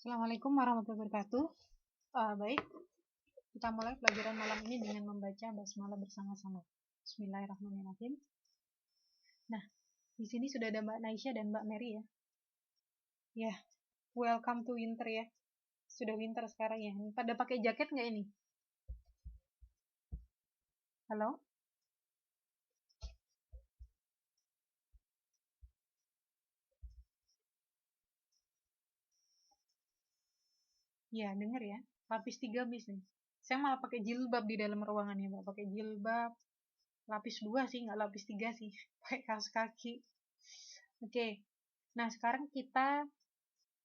Assalamualaikum warahmatullahi wabarakatuh. Baik, kita mulai pelajaran malam ini dengan membaca basmalah bersama-sama. Bismillahirrahmanirrahim. Nah, di sini sudah ada Mbak Naisha dan Mbak Mary ya. Ya, welcome to winter ya. Sudah winter sekarang ya. Pada pakai jaket nggak ini? Halo? Ya, dengar ya. Lapis 3 bis nih. Saya malah pakai jilbab di dalam ruangan ya, Mbak. Pakai jilbab. Lapis 2 sih, nggak lapis 3 sih. Pakai kaos kaki. Oke. Nah, sekarang kita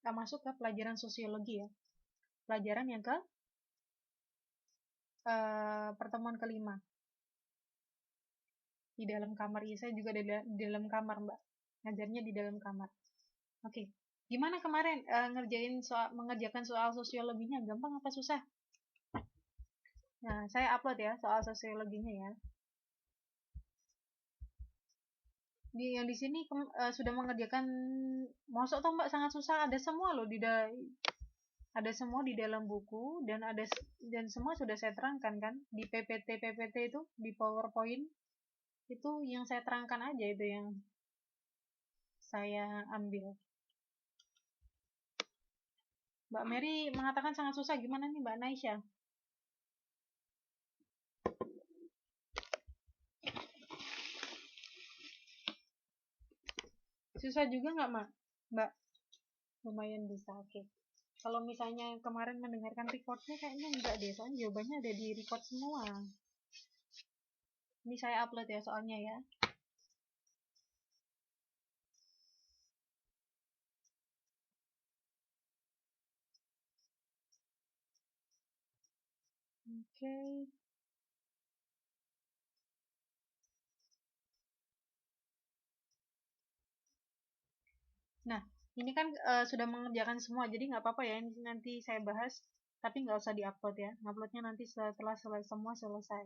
masuk ke pelajaran sosiologi ya. Pelajaran yang ke pertemuan kelima di dalam kamar. Ya, saya juga di dalam kamar, Mbak. Ngajarnya di dalam kamar. Oke. Gimana kemarin mengerjakan soal sosiologinya? Gampang apa susah? Nah, saya upload ya soal sosiologinya ya. Yang di sini sudah mengerjakan, masuk toh Mbak, sangat susah. Ada semua loh ada semua di dalam buku, dan semua sudah saya terangkan kan di PPT itu, di PowerPoint itu yang saya terangkan aja, itu yang saya ambil. Mbak Mary mengatakan sangat susah. Gimana nih Mbak Naisha? Susah juga nggak Mbak? Lumayan bisa, oke. Kalau misalnya kemarin mendengarkan recordnya kayaknya enggak deh, soalnya jawabannya ada di record semua. Ini saya upload ya soalnya ya. Oke. Nah, ini kan sudah mengerjakan semua, jadi nggak apa-apa ya, ini nanti saya bahas, tapi nggak usah diupload ya. Nguploadnya nanti setelah semua selesai.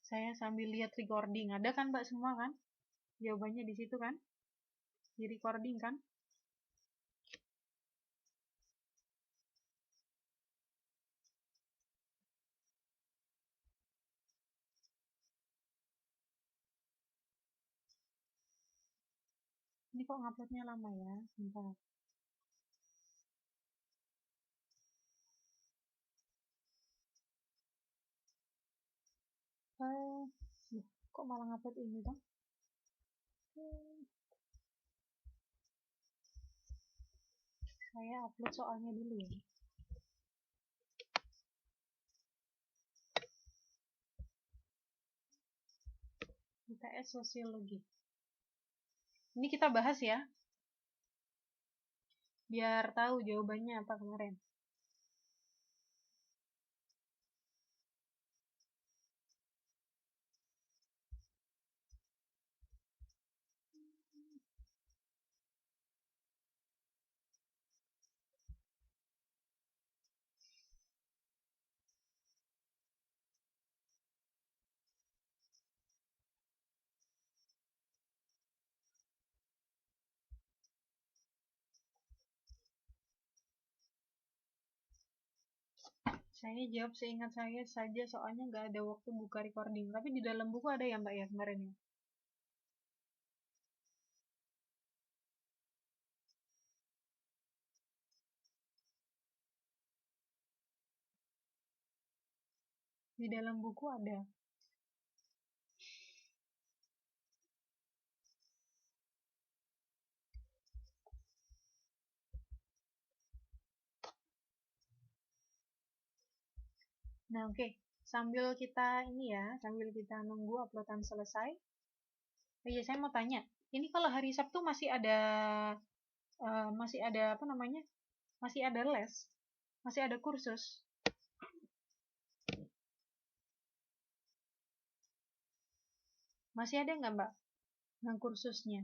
Saya sambil lihat recording. Ada kan Mbak semua kan? Jawabannya di situ kan? Di recording kan? Ini kok nguploadnya lama ya? Bentar. Kok malah ngupload ini dong? Saya upload soalnya dulu ya. IPS Sosiologi. Ini kita bahas ya, biar tahu jawabannya apa kemarin. Saya jawab seingat saya saja, soalnya nggak ada waktu buka recording. Tapi di dalam buku ada ya Mbak ya kemarin ya? Di dalam buku ada. Nah, oke. Sambil kita nunggu uploadan selesai. Oh iya, saya mau tanya. Ini kalau hari Sabtu masih ada apa namanya? Masih ada les? Masih ada kursus? Masih ada nggak Mbak? Yang kursusnya?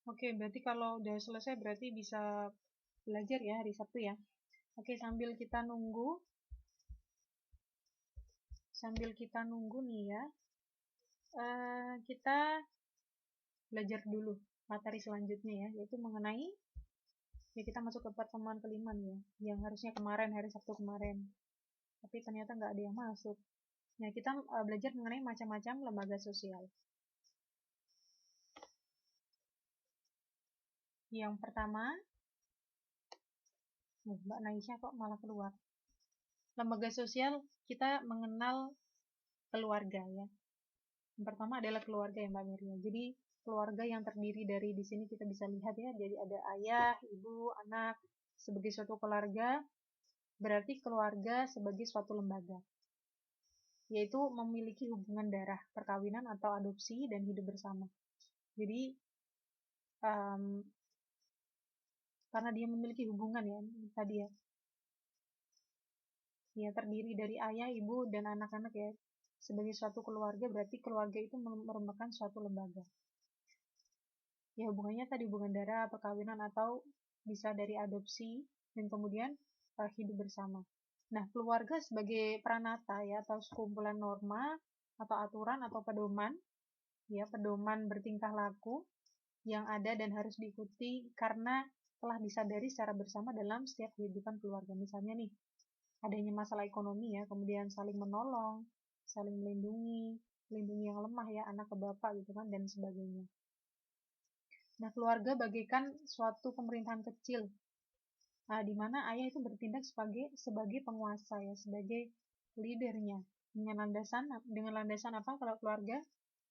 Oke, berarti kalau udah selesai berarti bisa belajar ya hari Sabtu ya. Oke, sambil kita nunggu nih ya, kita belajar dulu materi selanjutnya ya, yaitu mengenai, ya kita masuk ke pertemuan kelima nih ya, yang harusnya kemarin, hari Sabtu kemarin. Tapi ternyata nggak ada yang masuk. Nah, kita belajar mengenai macam-macam lembaga sosial. Yang pertama, Mbak Naisha kok malah keluar. Lembaga sosial, kita mengenal keluarga ya. Yang pertama adalah keluarga ya Mbak Miria. Jadi keluarga yang terdiri dari, di sini kita bisa lihat ya, jadi ada ayah, ibu, anak. Sebagai suatu keluarga, berarti keluarga sebagai suatu lembaga, yaitu memiliki hubungan darah, perkawinan atau adopsi, dan hidup bersama. Jadi karena dia memiliki hubungan ya tadi ya terdiri dari ayah, ibu, dan anak-anak ya, sebagai suatu keluarga, berarti keluarga itu merupakan suatu lembaga. Ya hubungannya tadi hubungan darah, perkawinan, atau bisa dari adopsi, dan kemudian hidup bersama. Nah, keluarga sebagai pranata ya, atau sekumpulan norma atau aturan atau pedoman ya, pedoman bertingkah laku yang ada dan harus diikuti karena telah disadari secara bersama dalam setiap kehidupan keluarga. Misalnya nih, adanya masalah ekonomi ya, kemudian saling menolong, saling melindungi yang lemah ya, anak ke bapak gitu kan, dan sebagainya. Nah, keluarga bagaikan suatu pemerintahan kecil, di mana ayah itu bertindak sebagai penguasa ya, sebagai leadernya, dengan landasan apa kalau keluarga?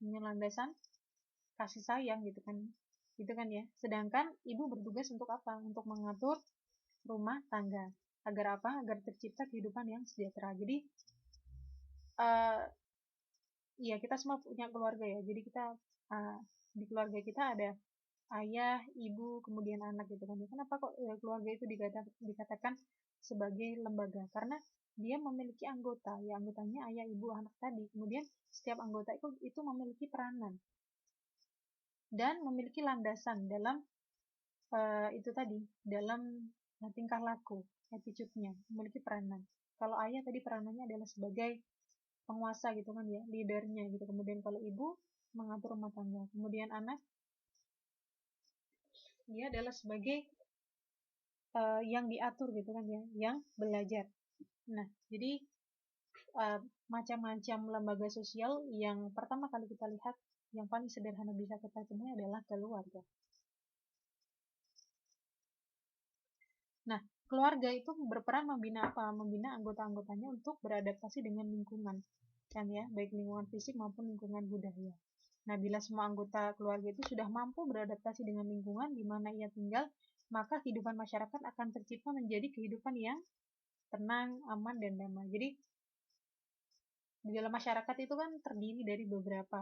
Dengan landasan kasih sayang gitu kan ya. Sedangkan ibu bertugas untuk apa? Untuk mengatur rumah tangga. Agar apa? Agar tercipta kehidupan yang sejahtera. Jadi ya kita semua punya keluarga ya. Jadi kita di keluarga kita ada ayah, ibu, kemudian anak gitu kan. Kenapa kok keluarga itu dikatakan sebagai lembaga? Karena dia memiliki anggota, ya anggotanya ayah, ibu, anak tadi. Kemudian setiap anggota itu memiliki peranan dan memiliki landasan dalam itu tadi, dalam tingkah laku, attitude-nya, memiliki peranan. Kalau ayah tadi peranannya adalah sebagai penguasa gitu kan ya, leadernya gitu. Kemudian kalau ibu mengatur rumah tangga. Kemudian anak, dia adalah sebagai yang diatur gitu kan ya, yang belajar. Nah, jadi macam-macam lembaga sosial yang pertama kali kita lihat, yang paling sederhana bisa kita temui adalah keluarga. Nah, keluarga itu berperan membina apa? Membina anggota-anggotanya untuk beradaptasi dengan lingkungan, kan ya, baik lingkungan fisik maupun lingkungan budaya. Nah, bila semua anggota keluarga itu sudah mampu beradaptasi dengan lingkungan di mana ia tinggal, maka kehidupan masyarakat akan tercipta menjadi kehidupan yang tenang, aman, dan damai. Jadi, di dalam masyarakat itu kan terdiri dari beberapa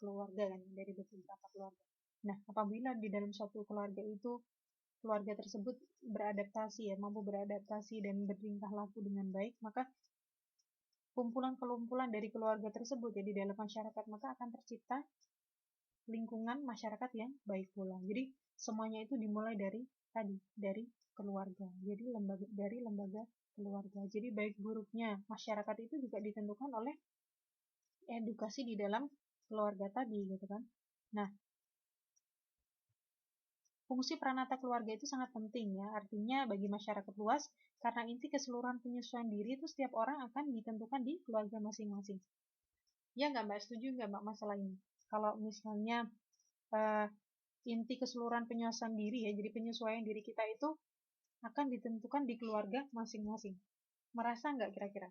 keluarga kan, dari beberapa keluarga. Nah, apabila di dalam suatu keluarga tersebut beradaptasi ya, mampu beradaptasi dan bertingkah laku dengan baik, maka kumpulan-kumpulan dari keluarga tersebut ya di dalam masyarakat, maka akan tercipta lingkungan masyarakat yang baik pula. Jadi semuanya itu dimulai dari keluarga. Jadi dari lembaga keluarga. Jadi baik buruknya masyarakat itu juga ditentukan oleh edukasi di dalam keluarga tadi gitu kan. Nah, fungsi pranata keluarga itu sangat penting ya, artinya bagi masyarakat luas, karena inti keseluruhan penyesuaian diri itu setiap orang akan ditentukan di keluarga masing-masing. Ya nggak Mbak, setuju nggak Mbak masalah ini? Kalau misalnya inti keseluruhan penyesuaian diri ya, jadi penyesuaian diri kita itu akan ditentukan di keluarga masing-masing. Merasa nggak kira-kira?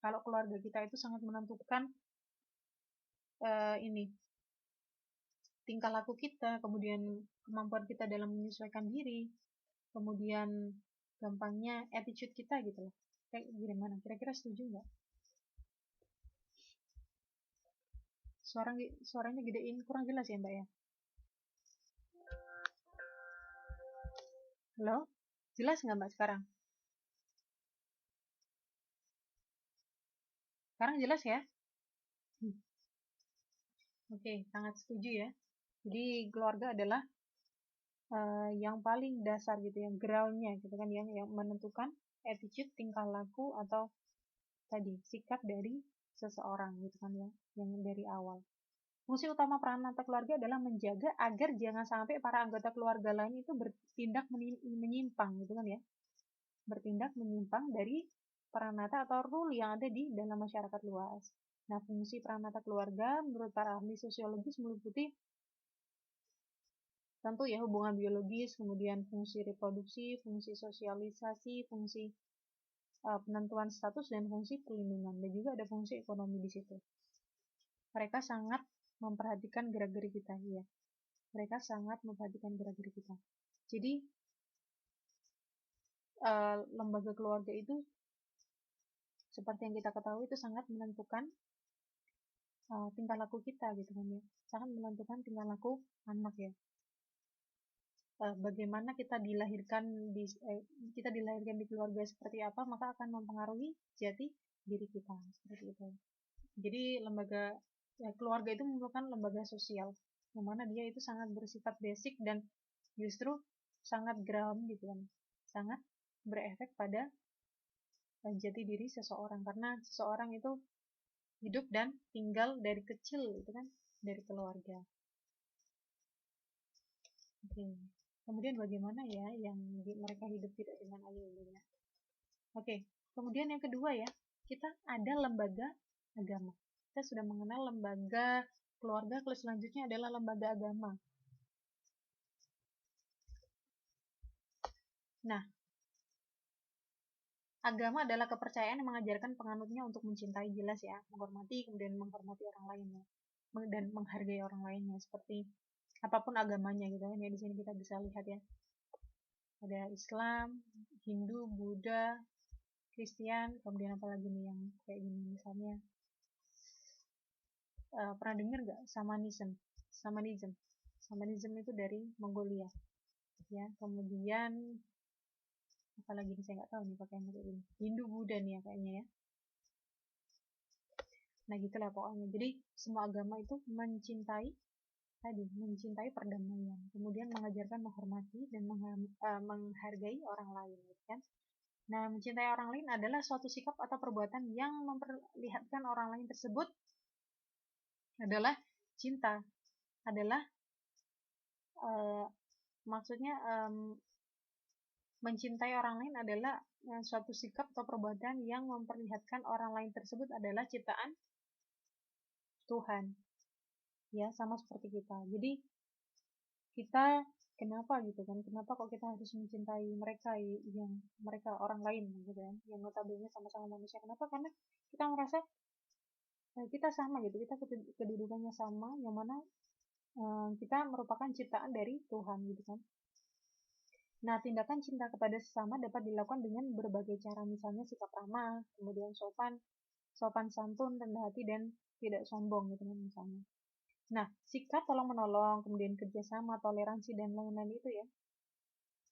Kalau keluarga kita itu sangat menentukan tingkah laku kita, kemudian kemampuan kita dalam menyesuaikan diri, kemudian gampangnya attitude kita gitu loh. Kayak gimana? Kira-kira setuju nggak? Suaranya gedein, kurang jelas ya Mbak ya? Halo? Jelas nggak Mbak sekarang? Sekarang jelas ya? Oke, sangat setuju ya. Jadi keluarga adalah yang paling dasar gitu, yang groundnya gitu kan, yang menentukan attitude, tingkah laku atau tadi sikap dari seseorang gitu kan ya, yang dari awal. Fungsi utama peranata keluarga adalah menjaga agar jangan sampai para anggota keluarga lain itu bertindak menyimpang gitu kan ya, bertindak menyimpang dari peranata atau rule yang ada di dalam masyarakat luas. Nah, fungsi peranata keluarga menurut para ahli sosiologis meliputi tentu ya hubungan biologis, kemudian fungsi reproduksi, fungsi sosialisasi, fungsi penentuan status, dan fungsi perlindungan, dan juga ada fungsi ekonomi di situ. Mereka sangat memperhatikan gerak-gerik kita ya. Mereka sangat memperhatikan gerak-gerik kita. Jadi lembaga keluarga itu seperti yang kita ketahui itu sangat menentukan tingkah laku kita gitu kan ya. Sangat menentukan tingkah laku anak ya. Bagaimana kita dilahirkan di keluarga seperti apa, maka akan mempengaruhi jati diri kita seperti itu. Jadi keluarga itu merupakan lembaga sosial yang mana dia itu sangat bersifat basic dan justru sangat ground gitu kan, sangat berefek pada jati diri seseorang, karena seseorang itu hidup dan tinggal dari kecil itu kan dari keluarga. Oke. Kemudian bagaimana ya yang mereka hidup tidak dengan ayah ibunya. Oke. Kemudian yang kedua ya, kita ada lembaga agama. Kita sudah mengenal lembaga keluarga, kelas selanjutnya adalah lembaga agama. Nah, agama adalah kepercayaan yang mengajarkan penganutnya untuk mencintai, jelas ya, menghormati, kemudian menghormati orang lainnya, dan menghargai orang lainnya, seperti apapun agamanya gitu kan ya. Di sini kita bisa lihat ya, ada Islam, Hindu, Buddha, Kristen, kemudian apa lagi nih yang kayak gini misalnya, pernah dengar nggak Shamanism itu dari Mongolia ya. Kemudian apalagi saya nggak tahu nih pakai yang kayak gini, Hindu, Buddha nih ya kayaknya ya. Nah gitulah pokoknya. Jadi semua agama itu mencintai perdamaian, kemudian mengajarkan menghormati dan menghargai orang lain gitu kan. Nah, mencintai orang lain adalah suatu sikap atau perbuatan yang memperlihatkan orang lain tersebut adalah cinta, adalah maksudnya mencintai orang lain adalah suatu sikap atau perbuatan yang memperlihatkan orang lain tersebut adalah ciptaan Tuhan ya, sama seperti kita. Jadi kita kenapa gitu kan, kenapa kok kita harus mencintai mereka orang lain gitu kan, yang notabene sama-sama manusia. Kenapa? Karena kita merasa kita sama gitu, kita kedudukannya sama, yang mana kita merupakan ciptaan dari Tuhan gitu kan. Nah, tindakan cinta kepada sesama dapat dilakukan dengan berbagai cara, misalnya sikap ramah, kemudian sopan santun, rendah hati, dan tidak sombong gitu kan misalnya. Nah, sikap tolong menolong, kemudian kerjasama, toleransi, dan lain-lain itu ya,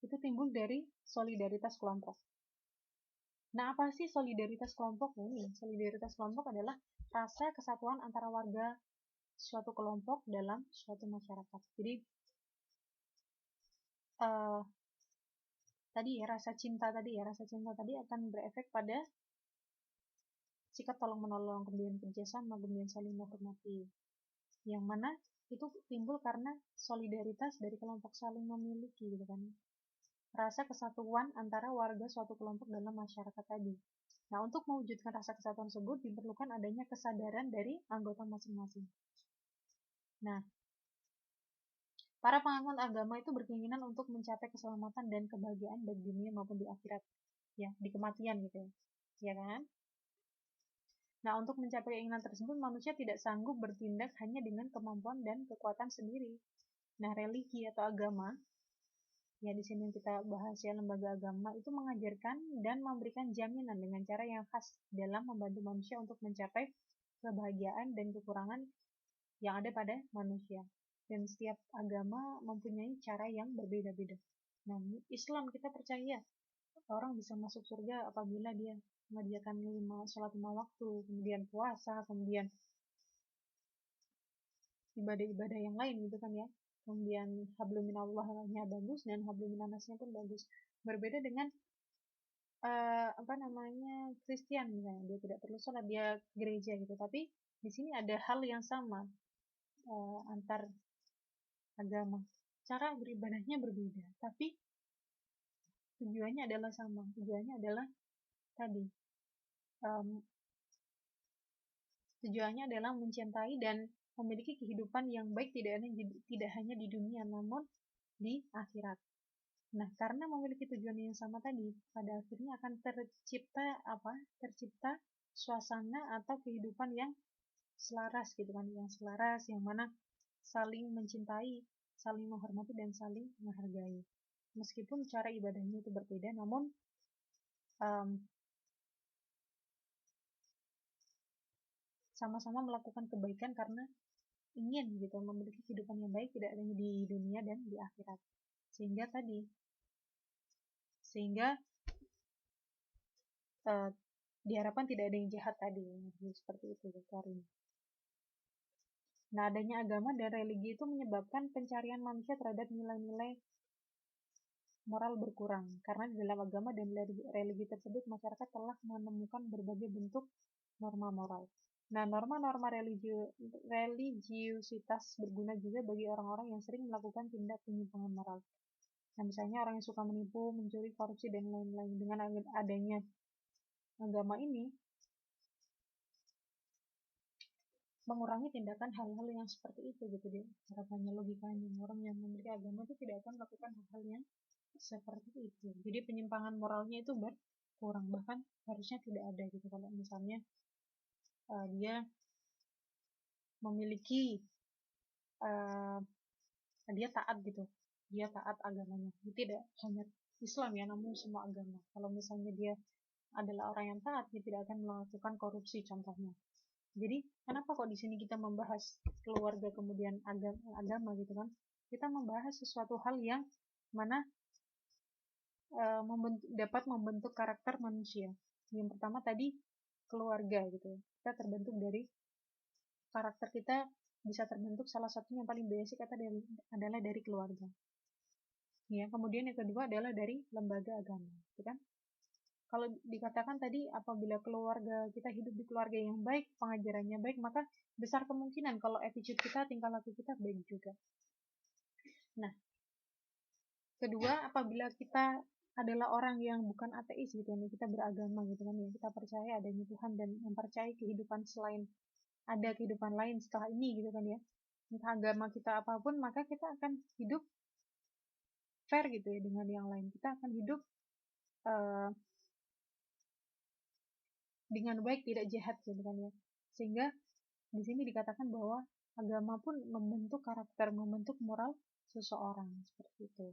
itu timbul dari solidaritas kelompok. Nah, apa sih solidaritas kelompok ini? Solidaritas kelompok adalah rasa kesatuan antara warga suatu kelompok dalam suatu masyarakat. Jadi rasa cinta tadi akan berefek pada sikap tolong menolong, kemudian kerjasama, kemudian saling menghormati, yang mana itu timbul karena solidaritas dari kelompok saling memiliki gitu kan, rasa kesatuan antara warga suatu kelompok dalam masyarakat tadi. Nah, untuk mewujudkan rasa kesatuan tersebut diperlukan adanya kesadaran dari anggota masing-masing. Nah, para penganut agama itu berkeinginan untuk mencapai keselamatan dan kebahagiaan baik di dunia maupun di akhirat, ya, di kematian gitu ya kan. Nah, untuk mencapai keinginan tersebut, manusia tidak sanggup bertindak hanya dengan kemampuan dan kekuatan sendiri. Nah, religi atau agama, ya di sini kita bahas ya, lembaga agama itu mengajarkan dan memberikan jaminan dengan cara yang khas dalam membantu manusia untuk mencapai kebahagiaan dan kekurangan yang ada pada manusia. Dan setiap agama mempunyai cara yang berbeda-beda. Nah, Islam kita percaya orang bisa masuk surga apabila dia mengerjakan sholat 5 waktu, kemudian puasa, kemudian ibadah-ibadah yang lain gitu kan ya. kemudian hablum minallahnya bagus, dan hablum minannasnya pun bagus. Berbeda dengan Kristen misalnya, dia tidak perlu sholat, dia gereja gitu, tapi di sini ada hal yang sama antar agama, cara beribadahnya berbeda, tapi tujuannya adalah sama. Tujuannya adalah tadi, tujuannya adalah mencintai dan memiliki kehidupan yang baik, tidak hanya di dunia namun di akhirat. Nah, karena memiliki tujuan yang sama tadi, pada akhirnya akan tercipta suasana atau kehidupan yang selaras gitu kan, yang mana saling mencintai, saling menghormati, dan saling menghargai. Meskipun cara ibadahnya itu berbeda, namun sama-sama melakukan kebaikan karena ingin gitu memiliki kehidupan yang baik, tidak hanya di dunia dan di akhirat. Sehingga diharapkan tidak ada yang jahat tadi, seperti itu Karim. Nah, adanya agama dan religi itu menyebabkan pencarian manusia terhadap nilai-nilai moral berkurang, karena di dalam agama dan religi tersebut masyarakat telah menemukan berbagai bentuk norma moral. Nah, norma-norma religiusitas berguna juga bagi orang-orang yang sering melakukan tindak penyimpangan moral. Nah, misalnya orang yang suka menipu, mencuri, korupsi, dan lain-lain. Dengan adanya agama ini mengurangi tindakan hal-hal yang seperti itu gitu deh. Harapannya, logikanya, orang yang memiliki agama itu tidak akan melakukan hal-hal yang seperti itu. Jadi penyimpangan moralnya itu berkurang, bahkan harusnya tidak ada gitu. Kalau misalnya dia memiliki dia taat gitu, dia taat agamanya, tidak hanya Islam ya, namun semua agama. Kalau misalnya dia adalah orang yang taat, dia tidak akan melakukan korupsi contohnya. Jadi kenapa kok di sini kita membahas keluarga kemudian agama gitu kan? Kita membahas sesuatu hal yang mana dapat membentuk karakter manusia. Yang pertama tadi keluarga gitu. Kita terbentuk dari karakter kita, bisa terbentuk salah satunya yang paling basic adalah dari keluarga. Ya, kemudian yang kedua adalah dari lembaga agama, gitu kan? Kalau dikatakan tadi apabila keluarga kita hidup di keluarga yang baik, pengajarannya baik, maka besar kemungkinan kalau attitude kita, tingkah laku kita baik juga. Nah, kedua, apabila kita adalah orang yang bukan ateis gitu ya, kita beragama gitu kan ya, kita percaya adanya Tuhan dan mempercayai kehidupan ada kehidupan lain setelah ini gitu kan ya. Entah agama kita apapun, maka kita akan hidup fair gitu ya dengan yang lain. Kita akan hidup dengan baik, tidak jahat gitu kan ya. Sehingga di sini dikatakan bahwa agama pun membentuk karakter, membentuk moral seseorang, seperti itu.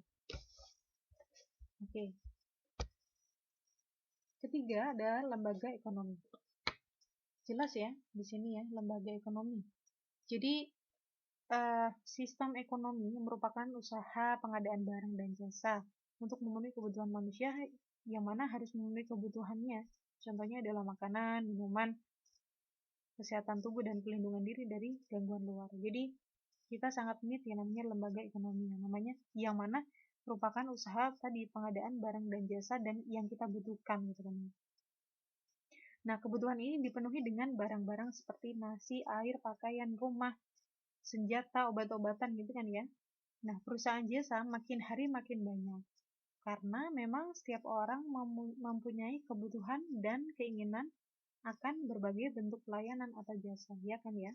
Oke. Ketiga adalah lembaga ekonomi. Jelas ya di sini ya, lembaga ekonomi. Jadi sistem ekonomi merupakan usaha pengadaan barang dan jasa untuk memenuhi kebutuhan manusia, yang mana harus memenuhi kebutuhannya. Contohnya adalah makanan, minuman, kesehatan tubuh, dan pelindungan diri dari gangguan luar. Jadi kita sangat need yang namanya lembaga ekonomi, yang mana merupakan usaha tadi pengadaan barang dan jasa dan yang kita butuhkan gitu kan. Nah, kebutuhan ini dipenuhi dengan barang-barang seperti nasi, air, pakaian, rumah, senjata, obat-obatan gitu kan ya. Nah, perusahaan jasa makin hari makin banyak karena memang setiap orang mempunyai kebutuhan dan keinginan akan berbagai bentuk pelayanan atau jasa, ya kan ya.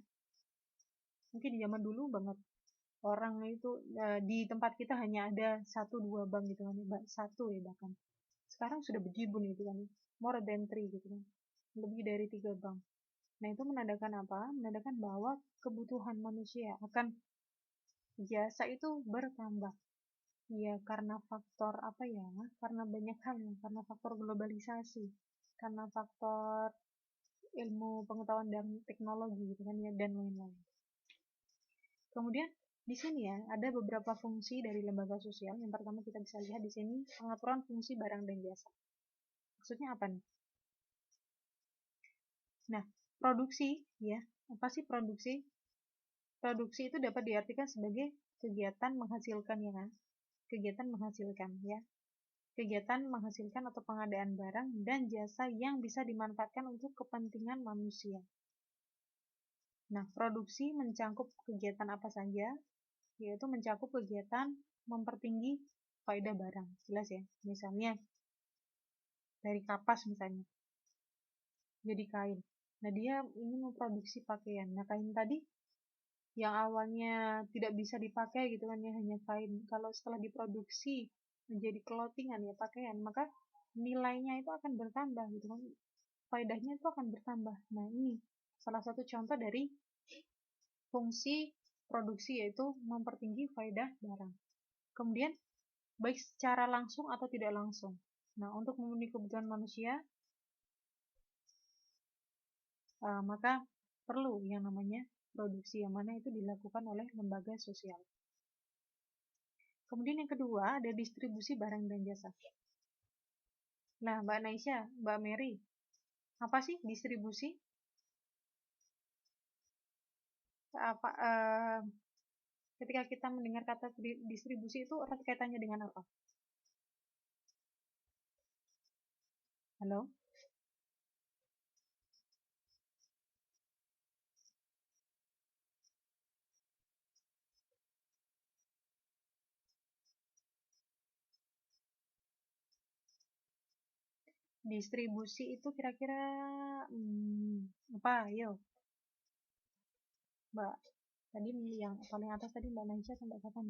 Mungkin di zaman dulu banget orang itu di tempat kita hanya ada 1-2 bank gitu kan, satu ya bahkan. Sekarang sudah berjibun gitu kan, more than 3 gitu kan, lebih dari 3 bank. Nah, itu menandakan apa? Menandakan bahwa kebutuhan manusia akan jasa itu bertambah. Ya, karena faktor apa ya? Karena banyak hal ya, karena faktor globalisasi, karena faktor ilmu pengetahuan dan teknologi gitu kan ya, dan lain-lain. Kemudian di sini ya ada beberapa fungsi dari lembaga sosial. Yang pertama kita bisa lihat di sini pengaturan fungsi barang dan jasa. Maksudnya apa nih? Nah, produksi ya, apa sih produksi? Produksi itu dapat diartikan sebagai kegiatan menghasilkan ya kan? Kegiatan menghasilkan ya. Kegiatan menghasilkan atau pengadaan barang dan jasa yang bisa dimanfaatkan untuk kepentingan manusia. Nah, produksi mencakup kegiatan apa saja? Yaitu mencakup kegiatan mempertinggi faedah barang. Jelas ya? Misalnya dari kapas misalnya jadi kain. Nah, dia ingin memproduksi pakaian. Nah, kain tadi yang awalnya tidak bisa dipakai gitu kan ya, hanya kain. Kalau setelah diproduksi menjadi clothingan ya, pakaian, maka nilainya itu akan bertambah gitu kan. Faedahnya itu akan bertambah. Nah, ini salah satu contoh dari fungsi produksi, yaitu mempertinggi faedah barang. Kemudian baik secara langsung atau tidak langsung. Nah, untuk memenuhi kebutuhan manusia, maka perlu yang namanya produksi, yang mana itu dilakukan oleh lembaga sosial. Kemudian yang kedua ada distribusi barang dan jasa. Nah, Mbak Naisha, Mbak Mary, apa sih distribusi? Ketika kita mendengar kata distribusi itu erat kaitannya dengan apa? Halo? Distribusi itu kira-kira apa? Ayo, Mbak. Tadi yang paling atas tadi Mbak Naisha sampai kapan?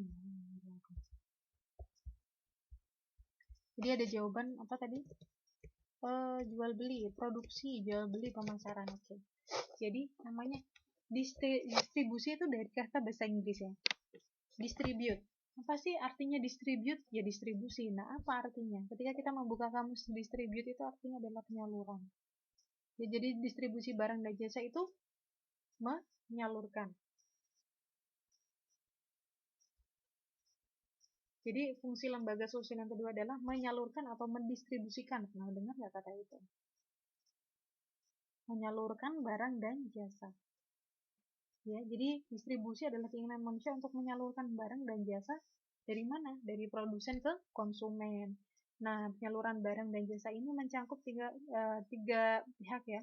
Jadi ada jawaban apa tadi? Jual beli, produksi, jual beli, pemasaran. Oke. Jadi namanya distribusi itu dari kata bahasa Inggris ya. Distribute. Apa sih artinya distribute? Ya distribusi. Nah, apa artinya? Ketika kita membuka kamus distribute itu artinya adalah penyaluran. Ya, jadi distribusi barang dan jasa itu menyalurkan. Jadi fungsi lembaga sosial yang kedua adalah menyalurkan atau mendistribusikan. Pernah dengar nggak kata itu? Menyalurkan barang dan jasa. Ya, jadi distribusi adalah keinginan manusia untuk menyalurkan barang dan jasa dari mana? Dari produsen ke konsumen. Nah, penyaluran barang dan jasa ini mencakup tiga pihak ya,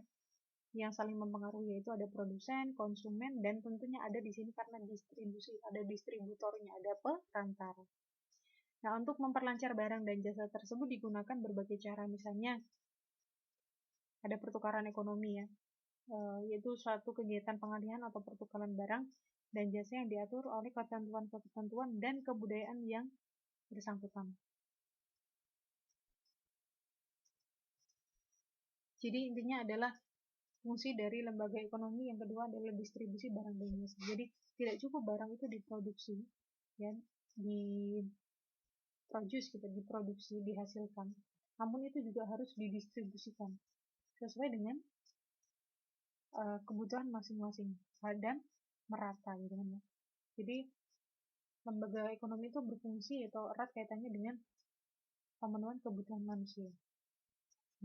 yang saling mempengaruhi, yaitu ada produsen, konsumen, dan tentunya ada di sini karena distribusi, ada distributornya, ada perantara. Nah, untuk memperlancar barang dan jasa tersebut digunakan berbagai cara, misalnya ada pertukaran ekonomi ya, yaitu suatu kegiatan pengalihan atau pertukaran barang dan jasa yang diatur oleh ketentuan-ketentuan dan kebudayaan yang bersangkutan. Jadi intinya adalah fungsi dari lembaga ekonomi yang kedua adalah distribusi barang dan jasa. Jadi tidak cukup barang itu diproduksi, ya, diproduksi, dihasilkan, namun itu juga harus didistribusikan sesuai dengan kebutuhan masing-masing dan merata gitu kan ya. Jadi lembaga ekonomi itu berfungsi atau erat kaitannya dengan pemenuhan kebutuhan manusia.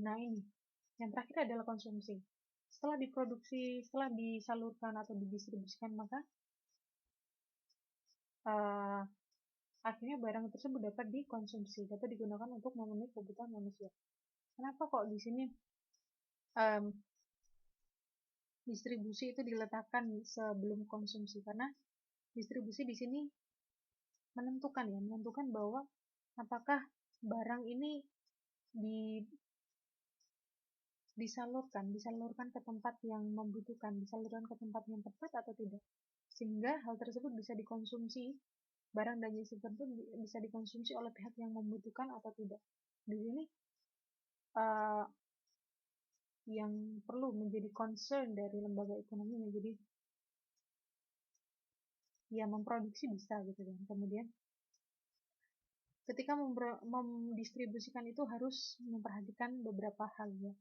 Nah, ini yang terakhir adalah konsumsi. Setelah diproduksi, setelah disalurkan atau didistribusikan, maka akhirnya barang tersebut dapat dikonsumsi, dapat digunakan untuk memenuhi kebutuhan manusia. Kenapa kok di sini distribusi itu diletakkan sebelum konsumsi? Karena distribusi di sini menentukan bahwa apakah barang ini disalurkan ke tempat yang membutuhkan, disalurkan ke tempat yang tepat atau tidak, sehingga hal tersebut bisa dikonsumsi, barang dan jasa tersebut bisa dikonsumsi oleh pihak yang membutuhkan atau tidak. Di sini yang perlu menjadi concern dari lembaga ekonomi menjadi ya memproduksi bisa gitu kan. Kemudian ketika mendistribusikan itu harus memperhatikan beberapa hal ya.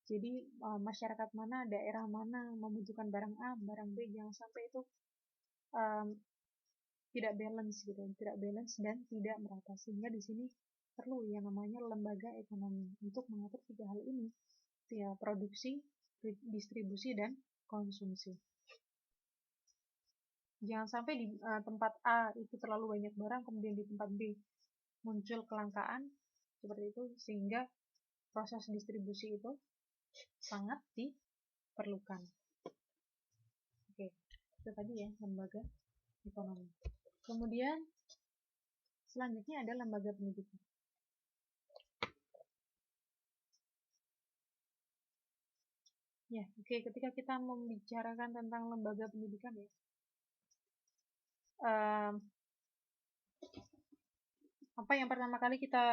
Jadi masyarakat mana, daerah mana membutuhkan barang A, barang B, jangan sampai itu tidak balance gitu, tidak balance dan tidak merata. Sehingga di sini perlu yang namanya lembaga ekonomi untuk mengatur tiga hal ini, ya, produksi, distribusi, dan konsumsi. Jangan sampai di tempat A itu terlalu banyak barang, kemudian di tempat B muncul kelangkaan seperti itu, sehingga proses distribusi itu sangat diperlukan. Oke, itu tadi ya lembaga ekonomi. Kemudian selanjutnya ada lembaga pendidikan. Ya, oke, ketika kita membicarakan tentang lembaga pendidikan ya, apa yang pertama kali kita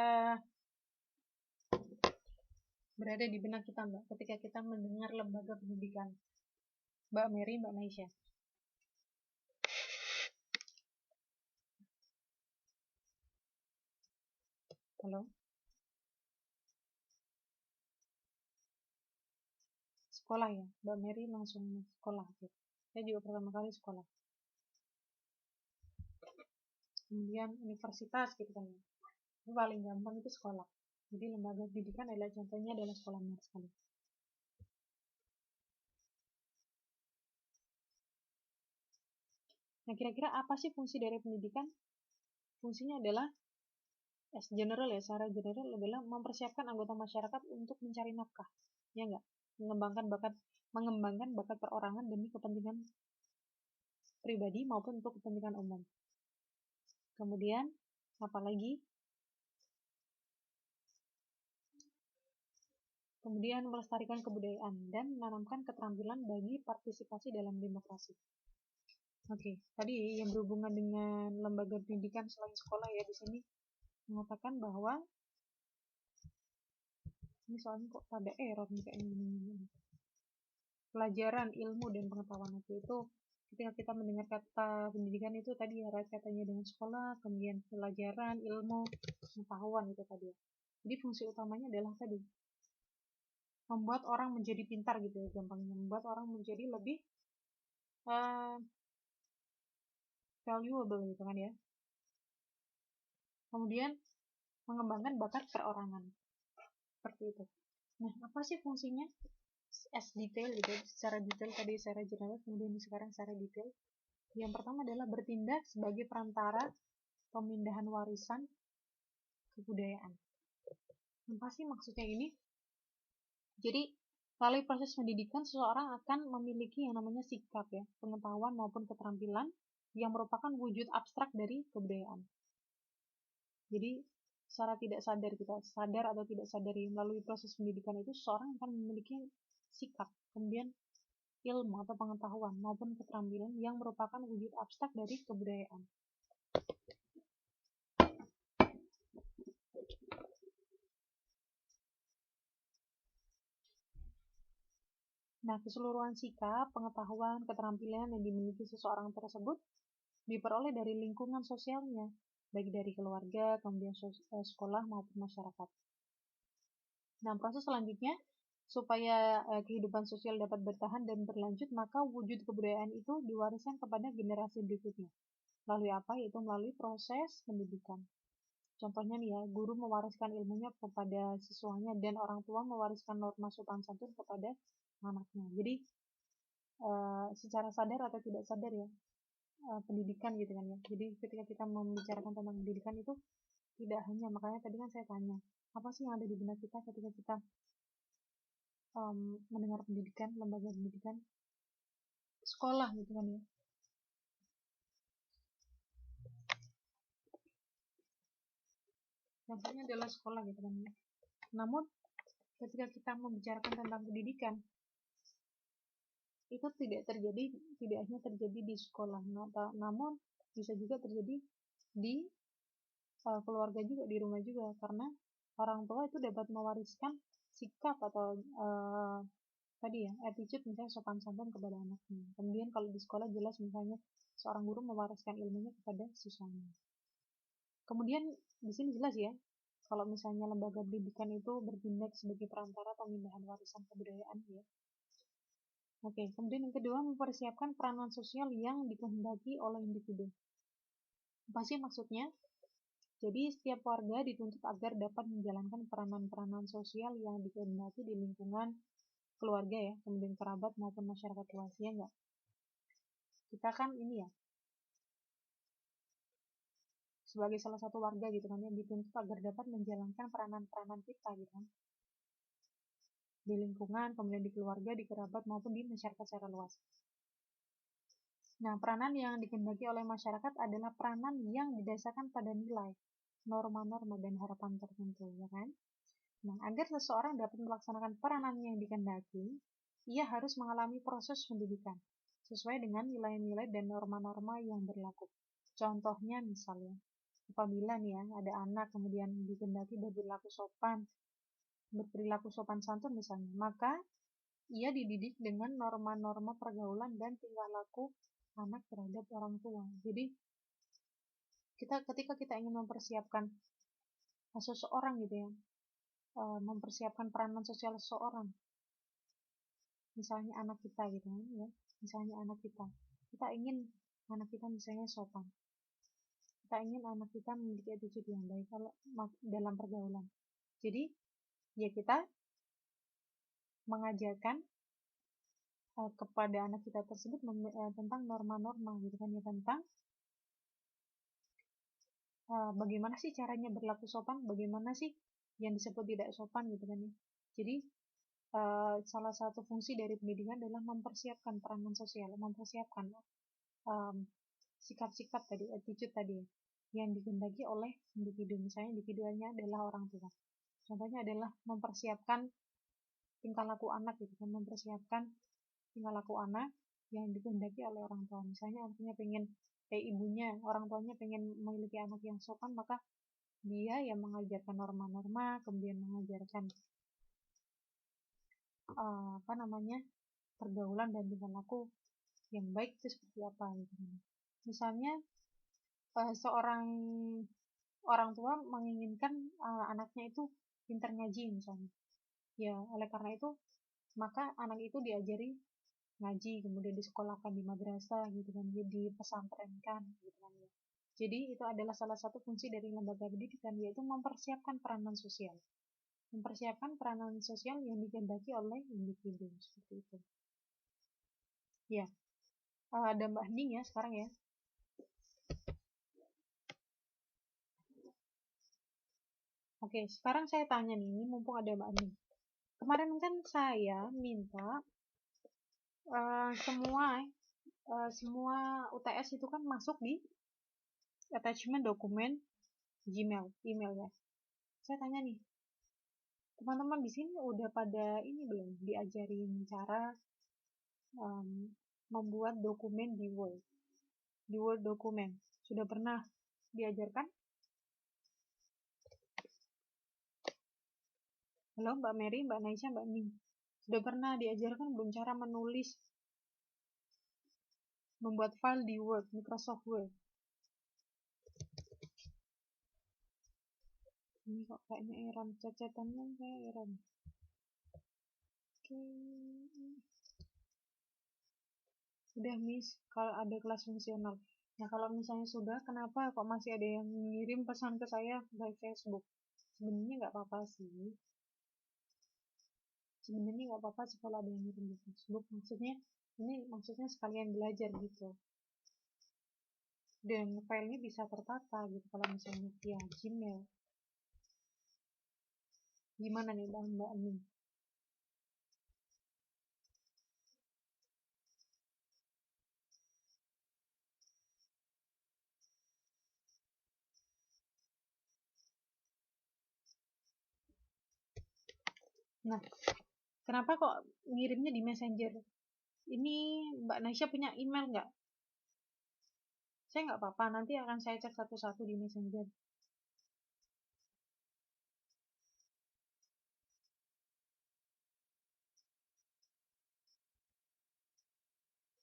berada di benak kita, Mbak, ketika kita mendengar lembaga pendidikan? Mbak Mary, Mbak Naisha. Halo? Sekolah ya, Mbak Mary langsung sekolah. Gitu. Saya juga pertama kali sekolah. Kemudian universitas gitu kan. Ini paling gampang itu sekolah. Jadi lembaga pendidikan adalah contohnya adalah sekolah benar sekali. Nah, kira-kira apa sih fungsi dari pendidikan? Fungsinya adalah general ya, secara general adalah mempersiapkan anggota masyarakat untuk mencari nafkah. Ya enggak? Mengembangkan bakat perorangan demi kepentingan pribadi maupun untuk kepentingan umum. Kemudian apalagi? Kemudian melestarikan kebudayaan dan menanamkan keterampilan bagi partisipasi dalam demokrasi. Oke, tadi yang berhubungan dengan lembaga pendidikan selain sekolah ya, di sini mengatakan bahwa ini soalnya kok ada error nih kayaknya. Pelajaran, ilmu, dan pengetahuan itu ketika kita mendengar kata pendidikan itu tadi ya katanya dengan sekolah, kemudian pelajaran, ilmu, pengetahuan itu tadi ya. Jadi fungsi utamanya adalah tadi membuat orang menjadi pintar gitu ya, gampangnya membuat orang menjadi lebih valuable gitu kan ya. Kemudian mengembangkan bakat perorangan seperti itu. Nah, apa sih fungsinya as detail gitu, secara detail tadi secara general, kemudian sekarang secara detail. Yang pertama adalah bertindak sebagai perantara pemindahan warisan kebudayaan. Apa sih maksudnya ini? Jadi melalui proses pendidikan seseorang akan memiliki yang namanya sikap ya, pengetahuan maupun keterampilan yang merupakan wujud abstrak dari kebudayaan. Jadi secara tidak sadar kita sadar atau tidak sadari melalui proses pendidikan itu seseorang akan memiliki sikap, kemudian ilmu atau pengetahuan maupun keterampilan yang merupakan wujud abstrak dari kebudayaan. Nah, keseluruhan sikap, pengetahuan, keterampilan yang dimiliki seseorang tersebut diperoleh dari lingkungan sosialnya, baik dari keluarga, kemudian sekolah maupun masyarakat. Nah, proses selanjutnya supaya kehidupan sosial dapat bertahan dan berlanjut, maka wujud kebudayaan itu diwariskan kepada generasi berikutnya. Melalui apa? Yaitu melalui proses pendidikan. Contohnya nih ya, guru mewariskan ilmunya kepada siswanya dan orang tua mewariskan norma sopan santun kepada anaknya. Jadi secara sadar atau tidak sadar ya, pendidikan gitu kan ya. Jadi ketika kita membicarakan tentang pendidikan itu tidak hanya, makanya tadi kan saya tanya, apa sih yang ada di benak kita ketika kita mendengar pendidikan, lembaga pendidikan, sekolah gitu kan ya. Contohnya adalah sekolah gitu kan ya. Namun ketika kita membicarakan tentang pendidikan, itu tidak hanya terjadi di sekolah, namun bisa juga terjadi di keluarga juga, di rumah juga, karena orang tua itu dapat mewariskan sikap atau tadi ya, attitude misalnya sopan santun kepada anaknya. Kemudian kalau di sekolah jelas misalnya seorang guru mewariskan ilmunya kepada siswanya. Kemudian di sini jelas ya, kalau misalnya lembaga pendidikan itu bertindak sebagai perantara pemindahan warisan kebudayaan ya. Oke, kemudian yang kedua, mempersiapkan peranan sosial yang dikehendaki oleh individu. Apa sih maksudnya? Jadi setiap warga dituntut agar dapat menjalankan peranan-peranan sosial yang dikehendaki di lingkungan keluarga ya, kemudian kerabat maupun masyarakat luas ya enggak? Kita kan ini ya, sebagai salah satu warga gitu kan ya, dituntut agar dapat menjalankan peranan-peranan kita gitu kan, di lingkungan, kemudian di keluarga, di kerabat maupun di masyarakat secara luas. Nah, peranan yang dikehendaki oleh masyarakat adalah peranan yang didasarkan pada nilai, norma-norma, dan harapan tertentu, ya kan? Nah, agar seseorang dapat melaksanakan peranan yang dikehendaki, ia harus mengalami proses pendidikan sesuai dengan nilai-nilai dan norma-norma yang berlaku. Contohnya misalnya, apabila nih ya, ada anak kemudian dikehendaki berperilaku sopan santun misalnya, maka ia dididik dengan norma-norma pergaulan dan tingkah laku anak terhadap orang tua. Jadi ketika kita ingin mempersiapkan seseorang gitu ya, mempersiapkan peranan sosial seseorang, misalnya anak kita gitu ya, misalnya anak kita ingin anak kita misalnya sopan, kita ingin anak kita memiliki attitude yang baik kalau dalam pergaulan. Jadi ya kita mengajarkan kepada anak kita tersebut tentang norma-norma gitu kan ya, tentang bagaimana sih caranya berlaku sopan, bagaimana sih yang disebut tidak sopan gitu kan ya. Jadi salah satu fungsi dari pendidikan adalah mempersiapkan peranan sosial, mempersiapkan sikap-sikap tadi, attitude tadi yang dikehendaki oleh individu. Misalnya individunya adalah orang tua. Contohnya adalah mempersiapkan tingkah laku anak gitu kan, mempersiapkan tingkah laku anak yang dikehendaki oleh orang tua. Misalnya anaknya pengen ibunya, orang tuanya pengen memiliki anak yang sopan, maka dia yang mengajarkan norma-norma, kemudian mengajarkan pergaulan dan tingkah laku yang baik itu seperti apa gitu. Misalnya seorang orang tua menginginkan anaknya itu pintar ngaji misalnya, ya oleh karena itu maka anak itu diajari ngaji, kemudian disekolahkan di madrasah gitu kan, di pesantrenkan gitu kan ya. Jadi itu adalah salah satu fungsi dari lembaga pendidikan, yaitu mempersiapkan peranan sosial yang dikehendaki oleh individu seperti itu. Ya, ada Mbak Ning ya sekarang ya. Oke, sekarang saya tanya nih, ini mumpung ada Mbak Ning. Kemarin kan saya minta semua UTS itu kan masuk di attachment dokumen Gmail, email ya. Saya tanya nih, teman-teman di sini udah pada ini belum diajarin cara membuat dokumen di Word dokumen? Sudah pernah diajarkan? Halo Mbak Mary, Mbak Naisha, Mbak Ning. Sudah pernah diajarkan belum cara menulis, membuat file di Word, Microsoft Word? Ini kok kayaknya error, cacatannya kayak error. Oke. Sudah Miss, kalau ada kelas fungsional. Nah kalau misalnya sudah, kenapa kok masih ada yang ngirim pesan ke saya by Facebook? Sebenarnya nggak apa-apa sih. Sebenarnya nggak apa-apa sih kalau ada yang ngirim di Facebook. Maksudnya sekalian belajar gitu. Dan filenya bisa tertata gitu kalau misalnya via Gmail. Gimana nih Mbak Amin? Nah, kenapa kok ngirimnya di Messenger? Ini Mbak Nasya punya email nggak? Saya nggak apa-apa, nanti akan saya cek satu-satu di Messenger.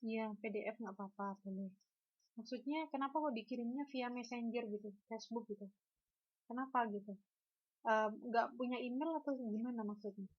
Iya, PDF nggak apa-apa, boleh. Maksudnya kenapa kok dikirimnya via Messenger gitu, Facebook gitu? Kenapa gitu? Nggak punya email atau gimana maksudnya?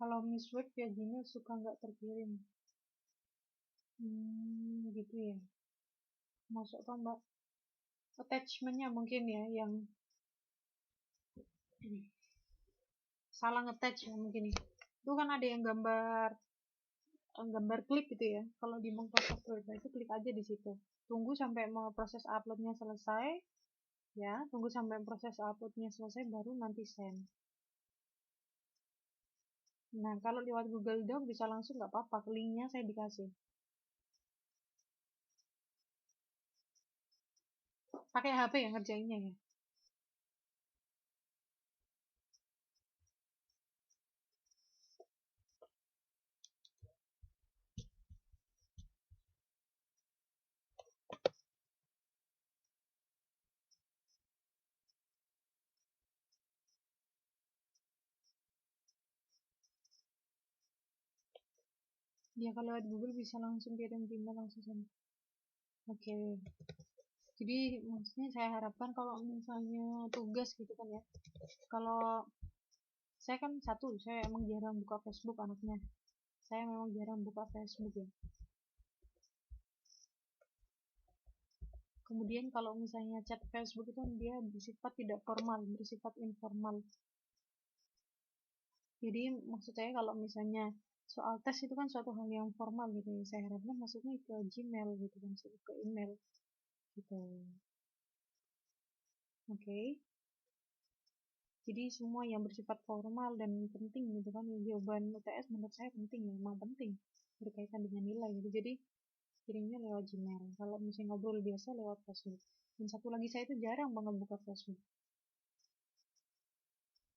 Kalau Miss Web ya Gmail suka nggak terkirim. Gitu ya. Masuk tuh mbak attachmentnya mungkin ya yang salah nge-attach ya mungkin ya. Itu kan ada yang gambar klip gitu ya. Kalau di Microsoft Word itu klik aja di situ. Tunggu sampai mau proses uploadnya selesai ya. Tunggu sampai proses uploadnya selesai baru nanti send. Nah kalau lewat Google Doc bisa langsung nggak apa-apa, linknya saya dikasih. Pakai HP ya ngerjainnya ya. Ya kalau lewat Google bisa langsung kirim Gmail langsung sama. Oke. Jadi maksudnya saya harapkan kalau misalnya tugas gitu kan ya. Kalau saya kan saya emang jarang buka Facebook anaknya. Saya memang jarang buka Facebook ya. Kemudian kalau misalnya chat Facebook itu dia bersifat tidak formal, bersifat informal. Jadi maksud saya kalau misalnya soal tes itu kan suatu hal yang formal gitu ya. Saya harapkan maksudnya ke Gmail gitu kan, ke email gitu. Oke. Jadi semua yang bersifat formal dan penting gitu kan, ya, jawaban UTS menurut saya penting ya, memang penting berkaitan dengan nilai gitu. Jadi kirimnya lewat Gmail. Kalau misalnya ngobrol biasa lewat Facebook. Dan satu lagi saya itu jarang banget buka Facebook.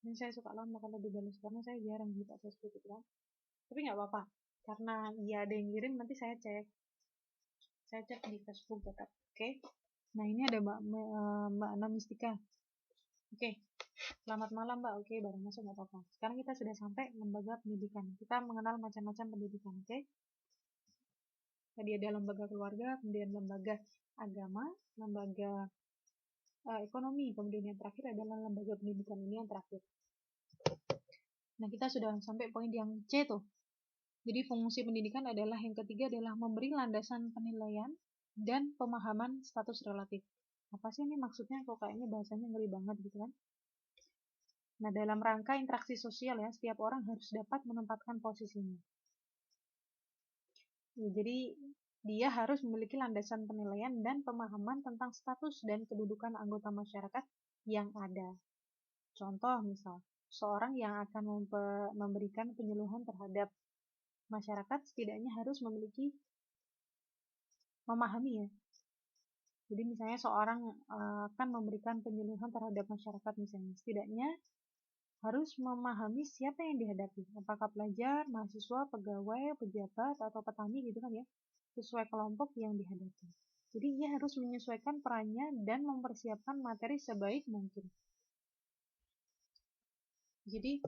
Dan saya suka lama kalau dibalas karena saya jarang buka Facebook gitu kan. Tapi nggak apa-apa, karena ya ada yang kirim nanti saya cek di Facebook tetap. Oke. Nah ini ada Mbak Anamistika. Oke. Selamat malam Mbak. Oke, baru masuk nggak apa-apa. Sekarang kita sudah sampai lembaga pendidikan. Kita mengenal macam-macam pendidikan. Oke. Tadi ada lembaga keluarga, kemudian lembaga agama, lembaga ekonomi, kemudian yang terakhir adalah lembaga pendidikan, ini yang terakhir. Nah kita sudah sampai poin yang C tuh. Jadi fungsi pendidikan adalah yang ketiga adalah memberi landasan penilaian dan pemahaman status relatif. Apa sih ini maksudnya? Kok kayaknya bahasanya ngeri banget gitu kan? Nah dalam rangka interaksi sosial ya, setiap orang harus dapat menempatkan posisinya. Ya, jadi dia harus memiliki landasan penilaian dan pemahaman tentang status dan kedudukan anggota masyarakat yang ada. Contoh misal, seorang yang akan memberikan penyuluhan terhadap masyarakat setidaknya harus memahami ya. Jadi misalnya seorang akan memberikan penyuluhan terhadap masyarakat misalnya, setidaknya harus memahami siapa yang dihadapi. Apakah pelajar, mahasiswa, pegawai, pejabat, atau petani gitu kan ya, sesuai kelompok yang dihadapi. Jadi ia harus menyesuaikan perannya dan mempersiapkan materi sebaik mungkin. Jadi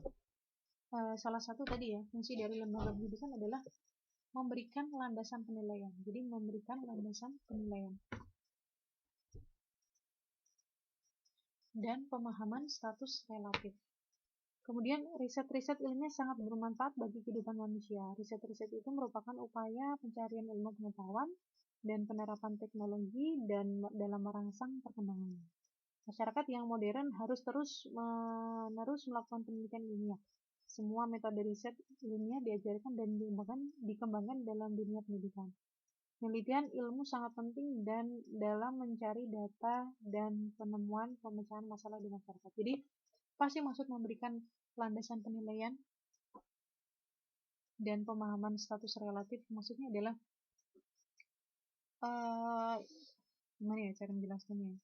salah satu tadi ya, fungsi dari lembaga pendidikan adalah memberikan landasan penilaian. Jadi memberikan landasan penilaian dan pemahaman status relatif. Kemudian riset-riset ilmiah sangat bermanfaat bagi kehidupan manusia. Riset-riset itu merupakan upaya pencarian ilmu pengetahuan dan penerapan teknologi dan dalam merangsang perkembangan. Masyarakat yang modern harus terus-menerus melakukan penelitian ilmiah. Semua metode riset ilmiah diajarkan dan dikembangkan dalam dunia pendidikan. Penelitian ilmu sangat penting dan dalam mencari data dan penemuan pemecahan masalah di masyarakat. Jadi, pasti maksud memberikan landasan penilaian dan pemahaman status relatif maksudnya adalah gimana ya cara menjelaskannya?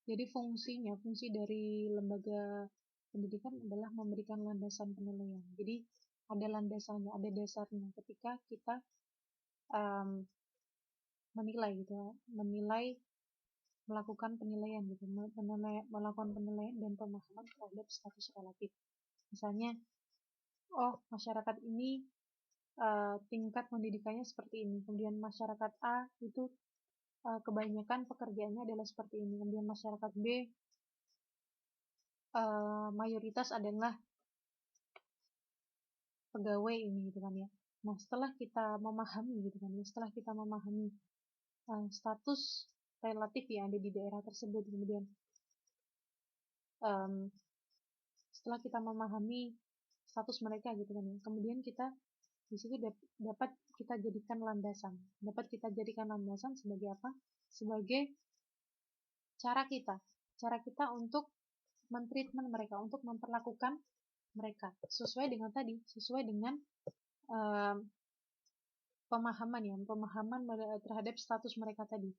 Jadi fungsi dari lembaga pendidikan adalah memberikan landasan penilaian. Jadi ada landasannya, ada dasarnya ketika kita menilai gitu, melakukan penilaian gitu, melakukan penilaian dan pemahaman terhadap status relatif. Misalnya, masyarakat ini tingkat pendidikannya seperti ini, kemudian masyarakat A itu kebanyakan pekerjaannya adalah seperti ini. Kemudian masyarakat B mayoritas adalah pegawai ini gitu kan ya. Nah, setelah kita memahami gitu kan ya, setelah kita memahami status relatif yang ada di daerah tersebut, kemudian setelah kita memahami status mereka gitu kan ya, kemudian kita di situ dapat kita jadikan landasan, sebagai apa? Sebagai cara kita untuk mentreatment mereka, untuk memperlakukan mereka sesuai dengan pemahaman terhadap status mereka tadi.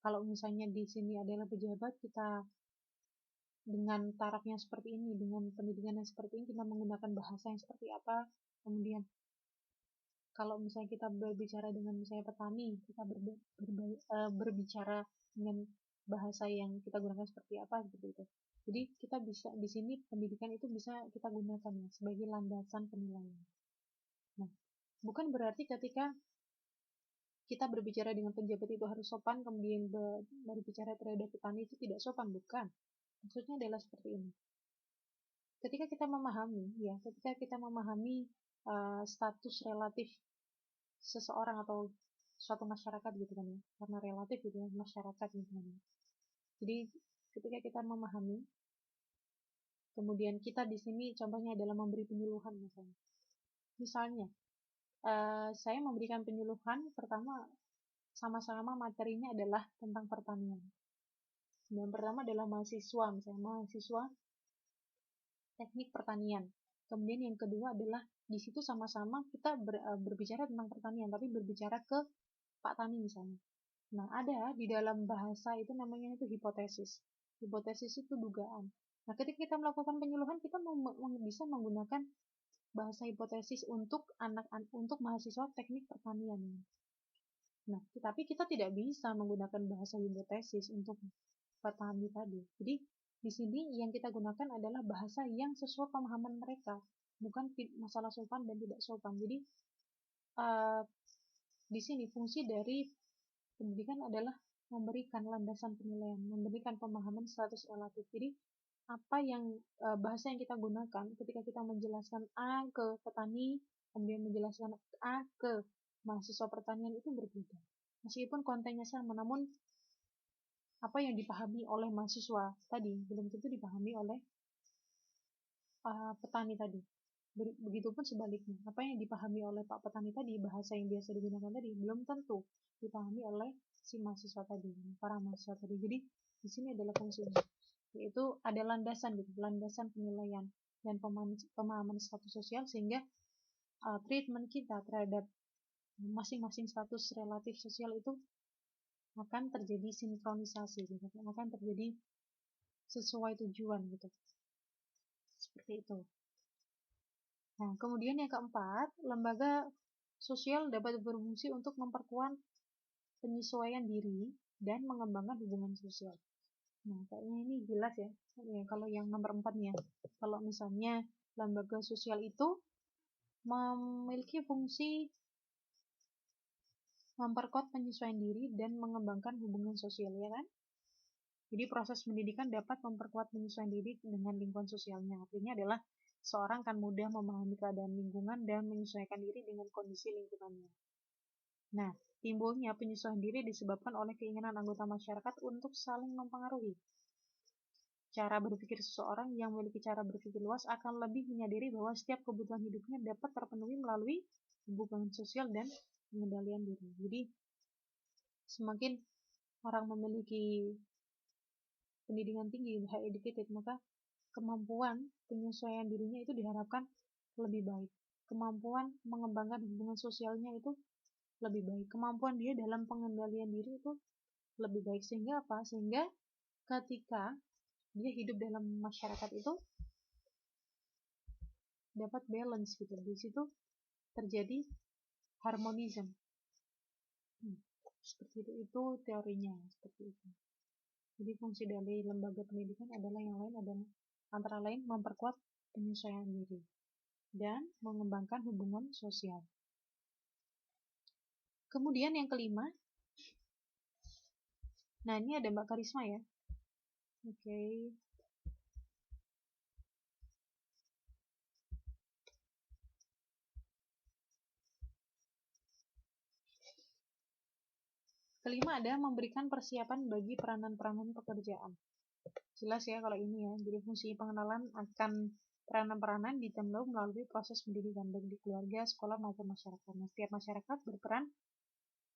Kalau misalnya di sini adalah pejabat, kita dengan taraf yang seperti ini, dengan pendidikan yang seperti ini, kita menggunakan bahasa yang seperti apa. Kemudian kalau misalnya kita berbicara dengan misalnya petani, kita berbicara dengan bahasa yang kita gunakan seperti apa, seperti itu. Jadi kita bisa di sini pendidikan itu bisa kita gunakan ya sebagai landasan penilaian. Nah, bukan berarti ketika kita berbicara dengan pejabat itu harus sopan, kemudian berbicara terhadap petani itu tidak sopan, bukan. Maksudnya adalah seperti ini. Ketika kita memahami status relatif seseorang atau suatu masyarakat gitu kan ya, karena relatif gitu ya, masyarakat gitu kan ya. Jadi ketika kita memahami, kemudian kita di sini contohnya adalah memberi penyuluhan misalnya. Misalnya, saya memberikan penyuluhan pertama sama-sama materinya adalah tentang pertanian. Yang pertama adalah mahasiswa, misalnya mahasiswa teknik pertanian. Kemudian yang kedua adalah di situ sama-sama kita berbicara tentang pertanian, tapi berbicara ke Pak Tani misalnya. Nah, ada di dalam bahasa itu namanya itu hipotesis. Hipotesis itu dugaan. Nah, ketika kita melakukan penyuluhan, kita bisa menggunakan bahasa hipotesis untuk untuk mahasiswa teknik pertanian. Nah, tetapi kita tidak bisa menggunakan bahasa hipotesis untuk petani tadi. Jadi, di sini yang kita gunakan adalah bahasa yang sesuai pemahaman mereka, bukan masalah sopan dan tidak sopan. Jadi, di sini fungsi dari pendidikan adalah memberikan landasan penilaian, memberikan pemahaman status relatif. Jadi, apa yang bahasa yang kita gunakan ketika kita menjelaskan A ke petani, kemudian menjelaskan A ke mahasiswa pertanian itu berbeda. Meskipun kontennya sama, namun apa yang dipahami oleh mahasiswa tadi belum tentu dipahami oleh petani tadi. Begitupun sebaliknya, apa yang dipahami oleh Pak Petani tadi, bahasa yang biasa digunakan tadi, belum tentu dipahami oleh si mahasiswa tadi, para mahasiswa tadi. Jadi di sini adalah fungsinya, yaitu ada landasan gitu, landasan penilaian dan pemahaman status sosial, sehingga treatment kita terhadap masing-masing status relatif sosial itu akan terjadi sinkronisasi gitu, akan terjadi sesuai tujuan gitu, seperti itu. Nah, kemudian yang keempat, lembaga sosial dapat berfungsi untuk memperkuat penyesuaian diri dan mengembangkan hubungan sosial. Nah, kayaknya ini jelas ya, kalau yang nomor 4 nih ya. Kalau misalnya lembaga sosial itu memiliki fungsi memperkuat penyesuaian diri dan mengembangkan hubungan sosial, ya kan? Jadi proses pendidikan dapat memperkuat penyesuaian diri dengan lingkungan sosialnya. Artinya adalah seorang akan mudah memahami keadaan lingkungan dan menyesuaikan diri dengan kondisi lingkungannya. Nah, timbulnya penyesuaian diri disebabkan oleh keinginan anggota masyarakat untuk saling mempengaruhi. Cara berpikir seseorang yang memiliki cara berpikir luas akan lebih menyadari bahwa setiap kebutuhan hidupnya dapat terpenuhi melalui hubungan sosial dan pengendalian diri. Jadi, semakin orang memiliki pendidikan tinggi, high educated, maka kemampuan penyesuaian dirinya itu diharapkan lebih baik. Kemampuan mengembangkan hubungan sosialnya itu lebih baik. Kemampuan dia dalam pengendalian diri itu lebih baik. Sehingga apa? Sehingga ketika dia hidup dalam masyarakat itu dapat balance gitu. Di situ terjadi harmonism. Seperti itu teorinya, seperti itu. Jadi fungsi dari lembaga pendidikan adalah antara lain memperkuat penyesuaian diri dan mengembangkan hubungan sosial. Kemudian yang kelima, Nah, ini ada Mbak Karisma ya. Oke. Kelima ada memberikan persiapan bagi peranan-peranan pekerjaan. Jelas ya kalau ini ya. Jadi fungsi pengenalan akan peranan-peranan ditemui melalui proses pendidikan baik di keluarga, sekolah maupun masyarakat. Nah, setiap masyarakat berperan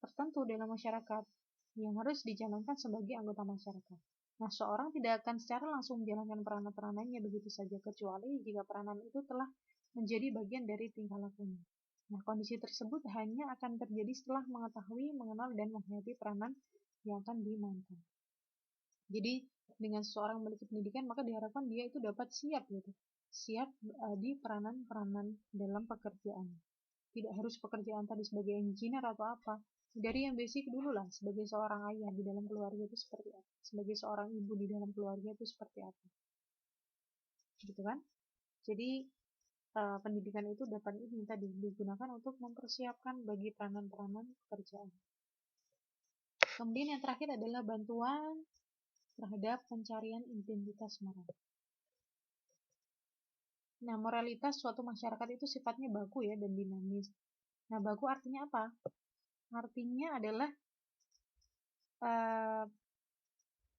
tertentu dalam masyarakat yang harus dijalankan sebagai anggota masyarakat. Nah, seorang tidak akan secara langsung menjalankan peranan-peranannya begitu saja kecuali jika peranan itu telah menjadi bagian dari tingkah lakunya. Nah, kondisi tersebut hanya akan terjadi setelah mengetahui, mengenal, dan menghadapi peranan yang akan dimainkan. Jadi, dengan seseorang memiliki pendidikan, maka diharapkan dia itu dapat siap gitu. Siap di peranan-peranan dalam pekerjaan. Tidak harus pekerjaan tadi sebagai engineer atau apa. Dari yang basic dulu lah, sebagai seorang ayah di dalam keluarga itu seperti apa. Sebagai seorang ibu di dalam keluarga itu seperti apa. Gitu kan? Jadi, pendidikan itu dapat ini tadi digunakan untuk mempersiapkan bagi peranan-peranan pekerjaan. Kemudian yang terakhir adalah bantuan terhadap pencarian identitas moral. Nah, moralitas suatu masyarakat itu sifatnya baku ya dan dinamis. Nah, baku artinya apa? Artinya adalah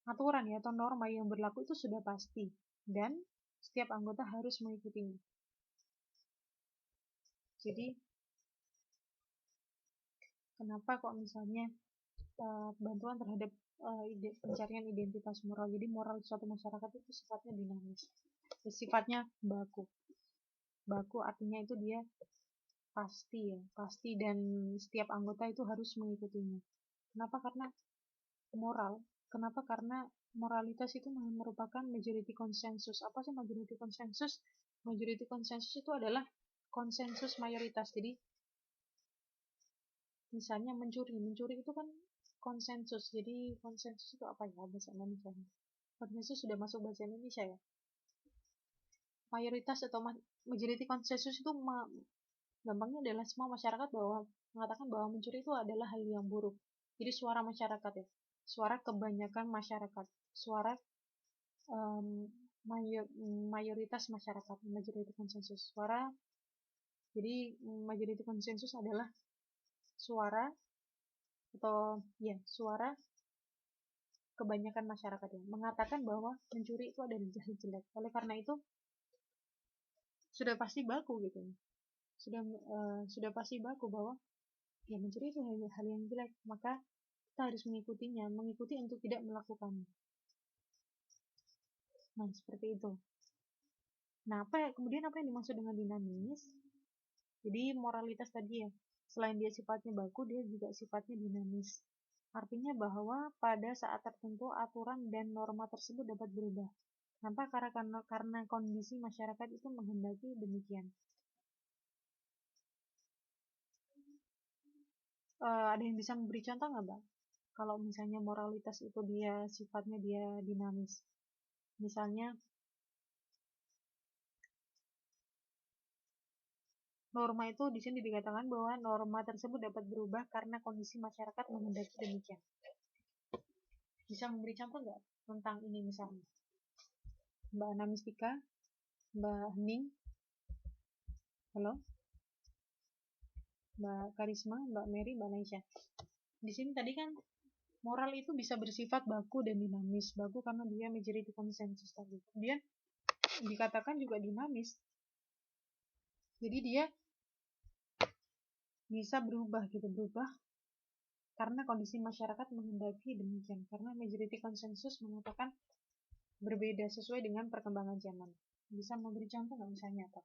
aturan ya atau norma yang berlaku itu sudah pasti dan setiap anggota harus mengikutinya. Jadi kenapa kok misalnya bantuan terhadap pencarian identitas moral. Jadi moral suatu masyarakat itu sifatnya dinamis, sifatnya baku. Baku artinya itu dia pasti ya, pasti dan setiap anggota itu harus mengikutinya. Kenapa? Karena moral. Kenapa? Karena moralitas itu merupakan majority konsensus. Apa sih majority konsensus? Majority konsensus itu adalah konsensus mayoritas. Jadi misalnya mencuri itu kan konsensus. Jadi konsensus itu apa ya bahasa Indonesia? Konsensus sudah masuk bahasa Indonesia ya. Mayoritas atau majority konsensus itu gampangnya adalah semua masyarakat bahwa mengatakan bahwa mencuri itu adalah hal yang buruk. Jadi suara masyarakat ya, suara kebanyakan masyarakat, suara mayoritas masyarakat, majority konsensus. Suara, jadi majority konsensus adalah suara atau ya suara kebanyakan masyarakat ya, mengatakan bahwa mencuri itu adalah jelek. Oleh karena itu sudah pasti baku gitu, sudah pasti baku bahwa ya mencuri itu hal yang jelek, maka kita harus mengikutinya, mengikuti untuk tidak melakukannya. Nah, seperti itu. Nah, kemudian apa yang dimaksud dengan dinamis? Jadi moralitas tadi ya, selain dia sifatnya baku, dia juga sifatnya dinamis. Artinya bahwa pada saat tertentu aturan dan norma tersebut dapat berubah. Kenapa? Karena kondisi masyarakat itu menghendaki demikian. Ada yang bisa memberi contoh nggak, Bang? Kalau misalnya moralitas itu dia sifatnya dia dinamis. Misalnya norma itu di sini dikatakan bahwa norma tersebut dapat berubah karena kondisi masyarakat menghendaki demikian. Bisa memberi contoh nggak tentang ini misalnya? Mbak Anamistika, Mbak Hening, halo, Mbak Karisma, Mbak Mary, Mbak Naisha. Di sini tadi kan moral itu bisa bersifat baku dan dinamis. Baku karena dia majority konsensus tadi. Kemudian dikatakan juga dinamis. Jadi dia bisa berubah gitu, berubah karena kondisi masyarakat menghendaki demikian. Karena majority konsensus mengatakan berbeda sesuai dengan perkembangan zaman. Bisa memberi contoh nggak misalnya apa?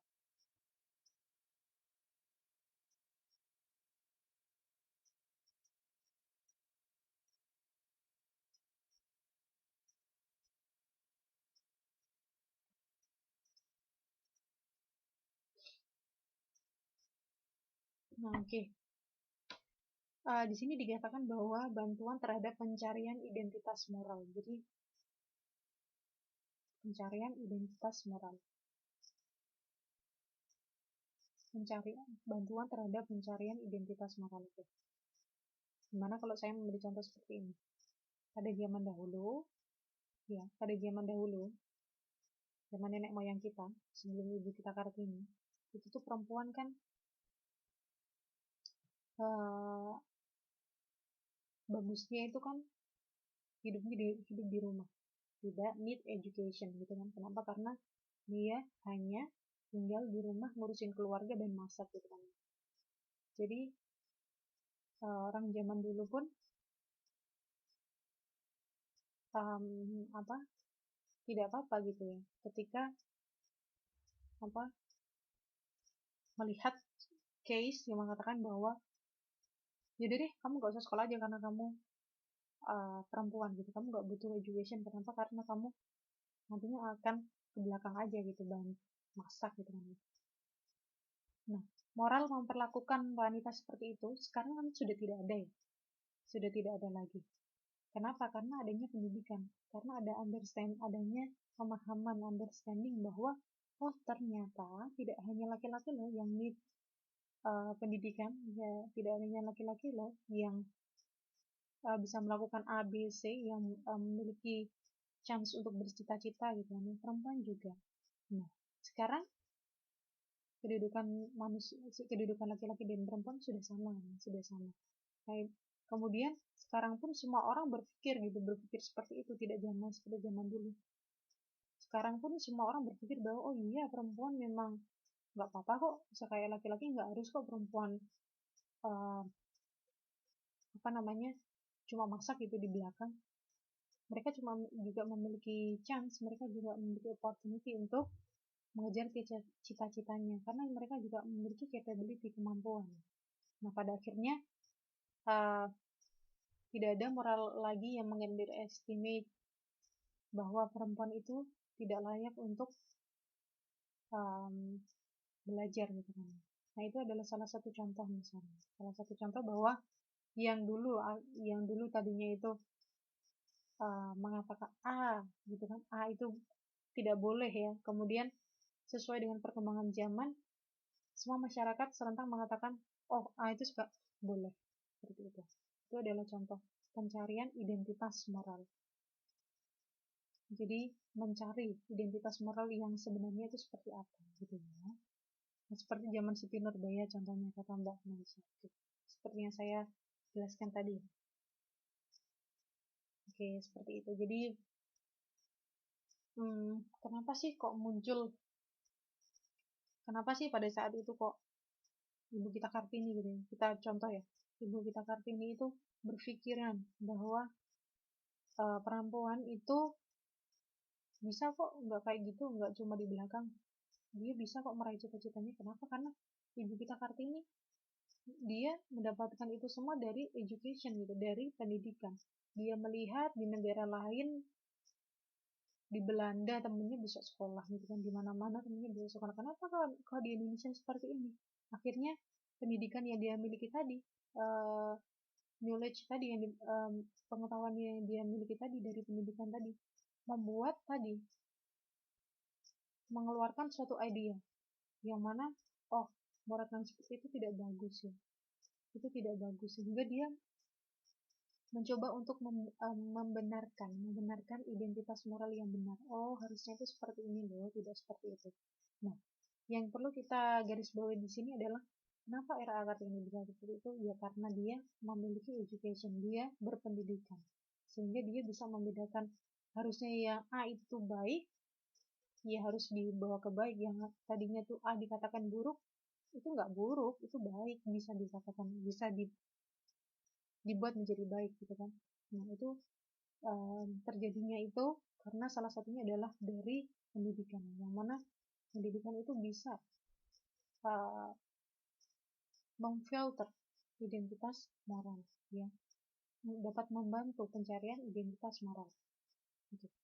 Nah, oke. Di sini dikatakan bahwa bantuan terhadap pencarian identitas moral. Jadi pencarian identitas moral. Bantuan terhadap pencarian identitas moral itu. Gimana kalau saya memberi contoh seperti ini? pada zaman dahulu, ya, pada zaman dahulu, zaman nenek moyang kita, sebelum Ibu kita Kartini, itu tuh perempuan kan bagusnya itu kan hidup di rumah, tidak need education gitu kan. Kenapa? Karena dia hanya tinggal di rumah ngurusin keluarga dan masak gitu kan. Jadi orang zaman dulu pun tidak apa-apa gitu ya ketika melihat case yang mengatakan bahwa jadi deh kamu gak usah sekolah aja karena kamu perempuan gitu, kamu gak butuh education. Kenapa? Karena kamu nantinya akan ke belakang aja gitu, bahan masak gitu kan. Nah, moral memperlakukan wanita seperti itu sekarang kan sudah tidak ada ya, sudah tidak ada lagi. Kenapa? Karena adanya pendidikan, karena adanya pemahaman, understanding bahwa oh ternyata tidak hanya laki-laki loh yang need pendidikan, ya tidak hanya laki-laki loh yang bisa melakukan A, B, C, yang memiliki chance untuk bercita-cita gitu kan, perempuan juga. Nah, sekarang kedudukan laki-laki dan perempuan sudah sama. Nah, kemudian sekarang pun semua orang berpikir seperti itu, tidak seperti zaman dulu. Sekarang pun semua orang berpikir bahwa oh iya perempuan memang nggak apa-apa kok, sekaya laki-laki nggak harus kok perempuan cuma masak gitu di belakang. Mereka juga memiliki chance, mereka juga memiliki opportunity untuk mengejar cita-citanya, karena mereka juga memiliki capability, kemampuan. Nah, pada akhirnya tidak ada moral lagi yang mengunderestimate bahwa perempuan itu tidak layak untuk belajar gitu kan. Nah, itu adalah salah satu contoh misalnya. Salah satu contoh bahwa yang dulu tadinya itu mengatakan A gitu kan, A itu tidak boleh ya. Kemudian sesuai dengan perkembangan zaman, semua masyarakat serentak mengatakan oh A itu juga boleh, seperti itu. Itu adalah contoh pencarian identitas moral. Jadi mencari identitas moral yang sebenarnya itu seperti apa gitu ya. Nah, seperti zaman Siti Nurbaya contohnya, kata Mbak Maisha, seperti yang saya jelaskan tadi. Oke, seperti itu. Jadi kenapa sih pada saat itu kok Ibu kita Kartini gitu ya, kita contoh ya, Ibu kita Kartini itu berpikiran bahwa perempuan itu bisa kok, nggak kayak gitu, nggak cuma di belakang, dia bisa kok meraih cita-citanya. Kenapa? Karena Ibu kita Kartini dia mendapatkan itu semua dari education gitu, dari pendidikan. Dia melihat di negara lain, di Belanda temennya bisa sekolah gitu kan, di mana-mana temennya bisa sekolah. Kenapa kalau di Indonesia seperti ini? Akhirnya pendidikan yang dia miliki tadi, knowledge tadi, pengetahuan yang dia miliki tadi dari pendidikan tadi, membuat tadi mengeluarkan suatu ide yang mana oh moral seperti itu tidak bagus ya, itu tidak bagus, sehingga dia mencoba untuk membenarkan identitas moral yang benar. Oh harusnya itu seperti ini loh, tidak seperti itu. Nah, yang perlu kita garis bawahi di sini adalah kenapa RA Kartini bisa seperti itu? Ya karena dia memiliki education, dia berpendidikan, sehingga dia bisa membedakan harusnya yang A itu baik, ya harus dibawa ke baik. Yang tadinya tuh A dikatakan buruk, itu nggak buruk, itu baik, bisa dikatakan, bisa dibuat menjadi baik gitu kan. Nah, itu terjadinya itu karena salah satunya adalah dari pendidikan, yang mana pendidikan itu bisa memfilter identitas moral, ya, dapat membantu pencarian identitas moral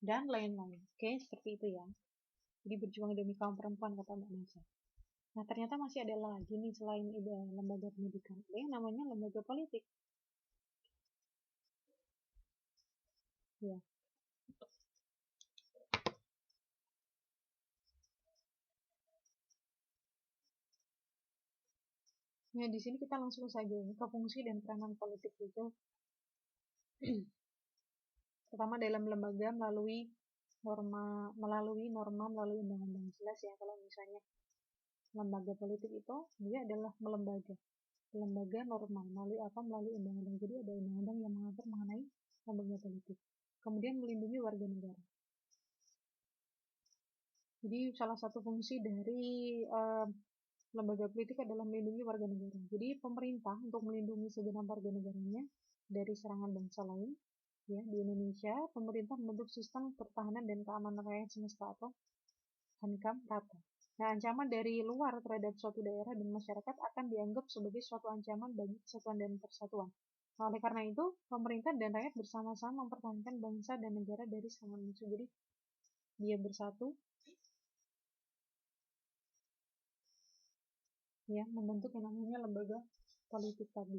dan lain-lain. Oke, seperti itu ya. Jadi berjuang demi kaum perempuan, kata Mbak Nisa. Nah, ternyata masih ada lagi nih selain lembaga pendidikan, ada yang namanya lembaga politik. Ya. Nah, di sini kita langsung saja ini ke fungsi dan peranan politik itu Pertama dalam lembaga melalui norma, melalui undang-undang. Jelas ya, kalau misalnya lembaga politik itu dia adalah lembaga normal, melalui apa? Melalui undang-undang. Jadi ada undang-undang yang mengatur mengenai lembaga politik. Kemudian melindungi warga negara. Jadi salah satu fungsi dari lembaga politik adalah melindungi warga negara. Jadi pemerintah untuk melindungi segenap warga negaranya dari serangan bangsa lain, ya, di Indonesia pemerintah membentuk sistem pertahanan dan keamanan rakyat semesta atau HANKAM rata. Nah, ancaman dari luar terhadap suatu daerah dan masyarakat akan dianggap sebagai suatu ancaman bagi kesatuan dan persatuan. Nah, oleh karena itu, pemerintah dan rakyat bersama-sama mempertahankan bangsa dan negara dari serangan musuh. Jadi, dia bersatu, ya, membentuk yang namanya lembaga politik tadi.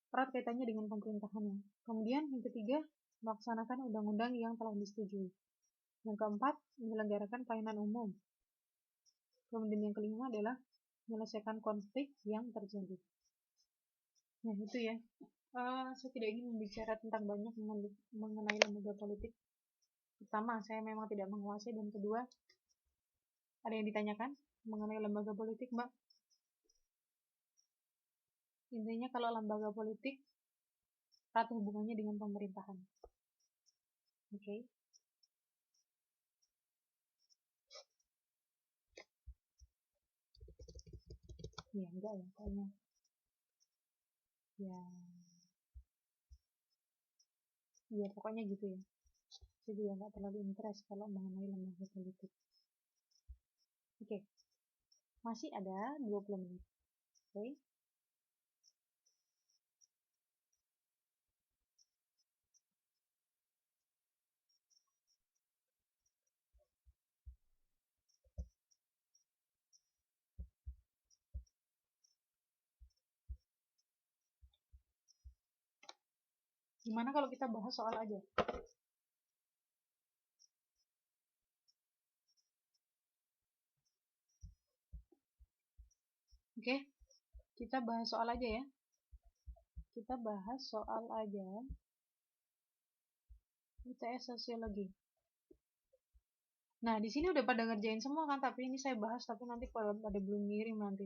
Erat kaitannya dengan pemerintahannya. Kemudian, yang ketiga, melaksanakan undang-undang yang telah disetujui. Yang keempat, menyelenggarakan pelayanan umum. Kemudian yang kelima adalah menyelesaikan konflik yang terjadi. Nah, itu ya. Saya tidak ingin berbicara tentang banyak mengenai lembaga politik. Pertama, saya memang tidak menguasai, dan kedua, ada yang ditanyakan mengenai lembaga politik, Mbak? Intinya kalau lembaga politik erat hubungannya dengan pemerintahan. Oke. Ya, enggak ya, kayaknya. Ya, pokoknya gitu ya. Saya juga nggak terlalu interest kalau mengenai lembaga politik. Oke. Masih ada 20 menit. Oke. Gimana kalau kita bahas soal aja? Oke, kita bahas soal aja ya. Kita bahas soal aja. ITS Sosiologi. Nah, di sini udah pada ngerjain semua kan, tapi ini saya bahas, tapi nanti pada belum ngirim nanti.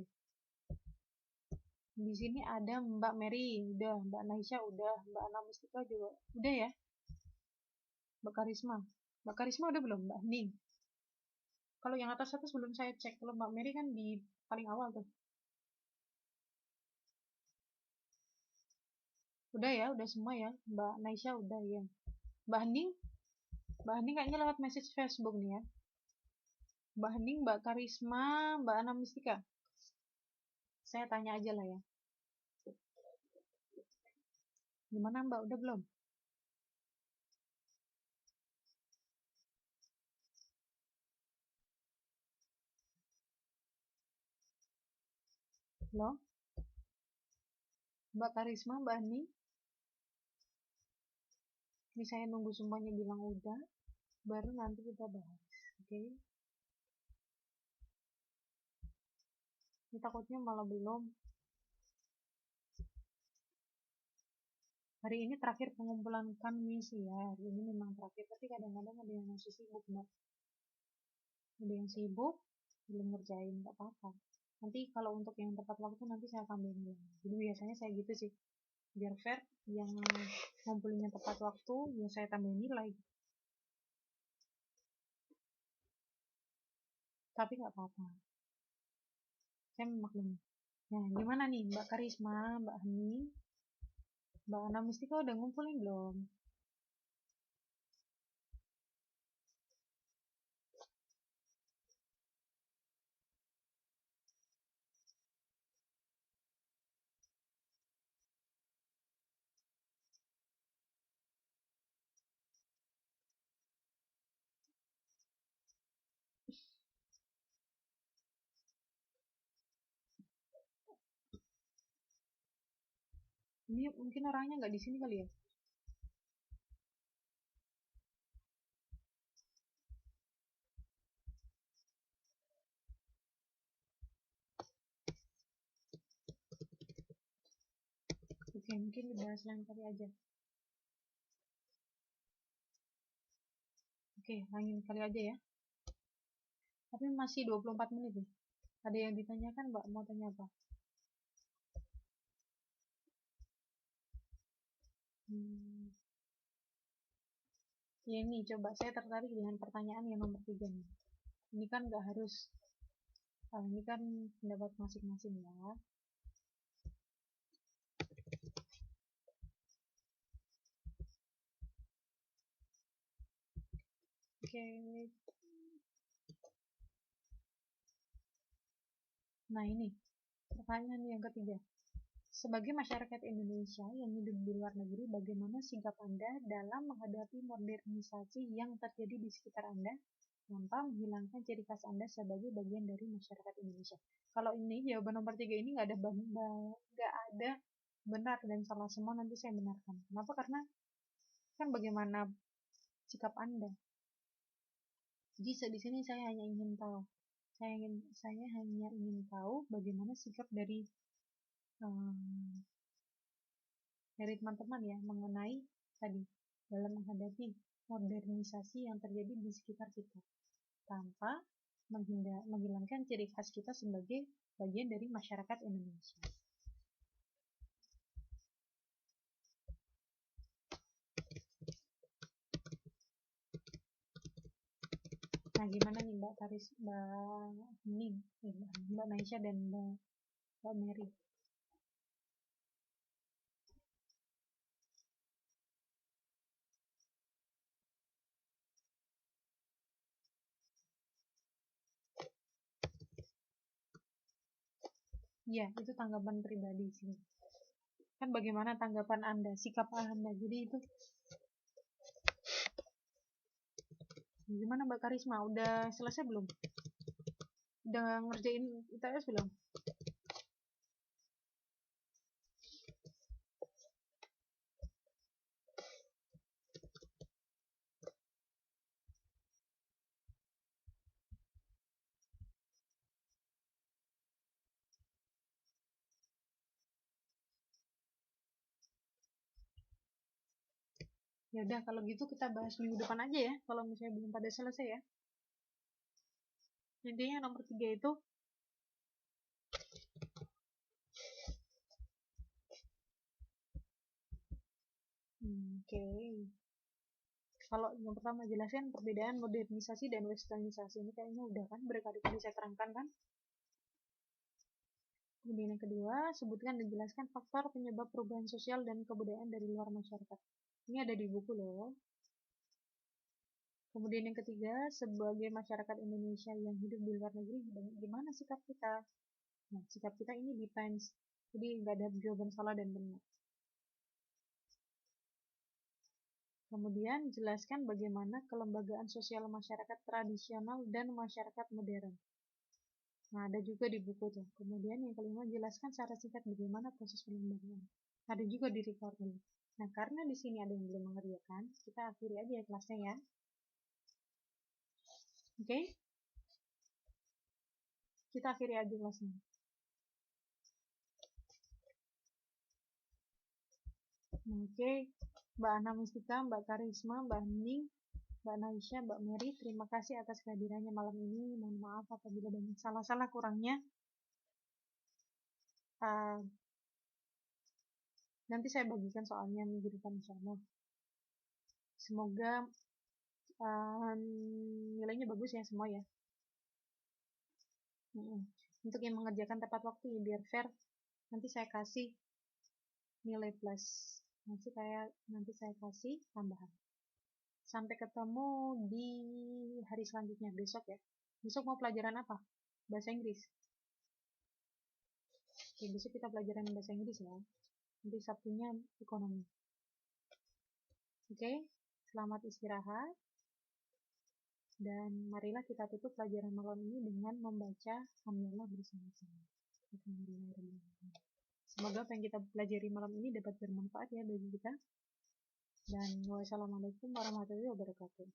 Di sini ada Mbak Mary, udah, Mbak Naisha udah, Mbak Anamistika juga udah ya. Mbak Karisma udah belum? Mbak Ning. Kalau yang atas belum saya cek. Kalau Mbak Mary kan di paling awal tuh. Udah ya, udah semua ya. Mbak Naisha udah ya. Mbak Ning kayaknya lewat message Facebook nih ya. Mbak Hening, Mbak Karisma, Mbak Anamistika. Saya tanya aja lah ya. Gimana Mbak, udah belum? Halo? Mbak Karisma, Mbak Hening? Ini saya nunggu semuanya bilang udah, baru nanti kita bahas. Oke? Ini takutnya malah belum. Hari ini terakhir pengumpulan misi ya. Hari ini memang terakhir, tapi kadang-kadang ada yang masih sibuk, Mbak. Ada yang sibuk, belum ngerjain, nggak apa-apa. Nanti kalau untuk yang tepat waktu nanti saya tambahin lagi. Jadi biasanya saya gitu sih. Biar fair, yang ngumpulinnya tepat waktu, ya saya tambahin nilai. Tapi nggak apa-apa. Saya memaklumi. Nah, gimana nih Mbak Karisma, Mbak Hani, Mbak Ana Mustika udah ngumpulin belum? Ini mungkin orangnya nggak di sini kali ya? Oke, mungkin dibahas lain kali aja. Oke, lain kali aja ya. Tapi masih 24 menit nih. Ada yang ditanyakan, Mbak? Mau tanya apa? Ya ini, coba saya tertarik dengan pertanyaan yang nomor 3 nih. Ini kan nggak harus, ini kan pendapat masing-masing ya. Oke. Nah ini, pertanyaan yang ketiga. Sebagai masyarakat Indonesia yang hidup di luar negeri, bagaimana sikap Anda dalam menghadapi modernisasi yang terjadi di sekitar Anda tanpa menghilangkan ciri khas Anda sebagai bagian dari masyarakat Indonesia? Kalau ini jawaban nomor 3 ini nggak ada benar dan salah, semua nanti saya benarkan. Kenapa? Karena kan bagaimana sikap Anda. Jadi di sini saya hanya ingin tahu, saya hanya ingin tahu bagaimana sikap dari teman-teman ya mengenai tadi dalam menghadapi modernisasi yang terjadi di sekitar kita tanpa menghilangkan ciri khas kita sebagai bagian dari masyarakat Indonesia. Nah, gimana nih Mbak Taris, Mbak Naisha dan Mbak Mary? Ya, itu tanggapan pribadi sih. Kan bagaimana tanggapan Anda, sikap Anda. Jadi itu gimana Mbak Karisma? Udah selesai belum? Udah ngerjain ITS belum? Ya udah, kalau gitu kita bahas minggu depan aja ya, kalau misalnya belum pada selesai ya. Intinya nomor 3 itu oke. Kalau yang pertama jelaskan perbedaan modernisasi dan westernisasi, ini kayaknya udah kan berkali-kali saya terangkan kan. Kemudian yang kedua, sebutkan dan jelaskan faktor penyebab perubahan sosial dan kebudayaan dari luar masyarakat. Ini ada di buku loh. Kemudian yang ketiga, sebagai masyarakat Indonesia yang hidup di luar negeri, gimana sikap kita? Nah, sikap kita ini depends. Jadi nggak ada jawaban salah dan benar. Kemudian jelaskan bagaimana kelembagaan sosial masyarakat tradisional dan masyarakat modern. Nah, ada juga di buku tuh. Kemudian yang kelima, jelaskan secara singkat bagaimana proses pelembagaan. Ada juga di recording. Nah, karena di sini ada yang belum mengerjakan, kita akhiri aja ya kelasnya ya. Oke? Kita akhiri aja kelasnya. Oke, Mbak Ana Mustika, Mbak Karisma, Mbak Hening, Mbak Naisha, Mbak Mary, terima kasih atas kehadirannya malam ini. Mohon maaf apabila banyak salah-salah kurangnya. Nanti saya bagikan soalnya minggu depan insya Allah. Semoga nilainya bagus ya semua ya. Untuk yang mengerjakan tepat waktu ya biar fair, nanti saya kasih nilai plus. Nanti saya kasih tambahan. Sampai ketemu di hari selanjutnya besok ya. Besok mau pelajaran apa? Bahasa Inggris. Oke, besok kita pelajaran bahasa Inggris ya. Nanti Sabtunya ekonomi. Oke, selamat istirahat. Dan marilah kita tutup pelajaran malam ini dengan membaca hamdalah bersama-sama. Semoga apa yang kita pelajari malam ini dapat bermanfaat ya bagi kita. Dan wassalamualaikum warahmatullahi wabarakatuh.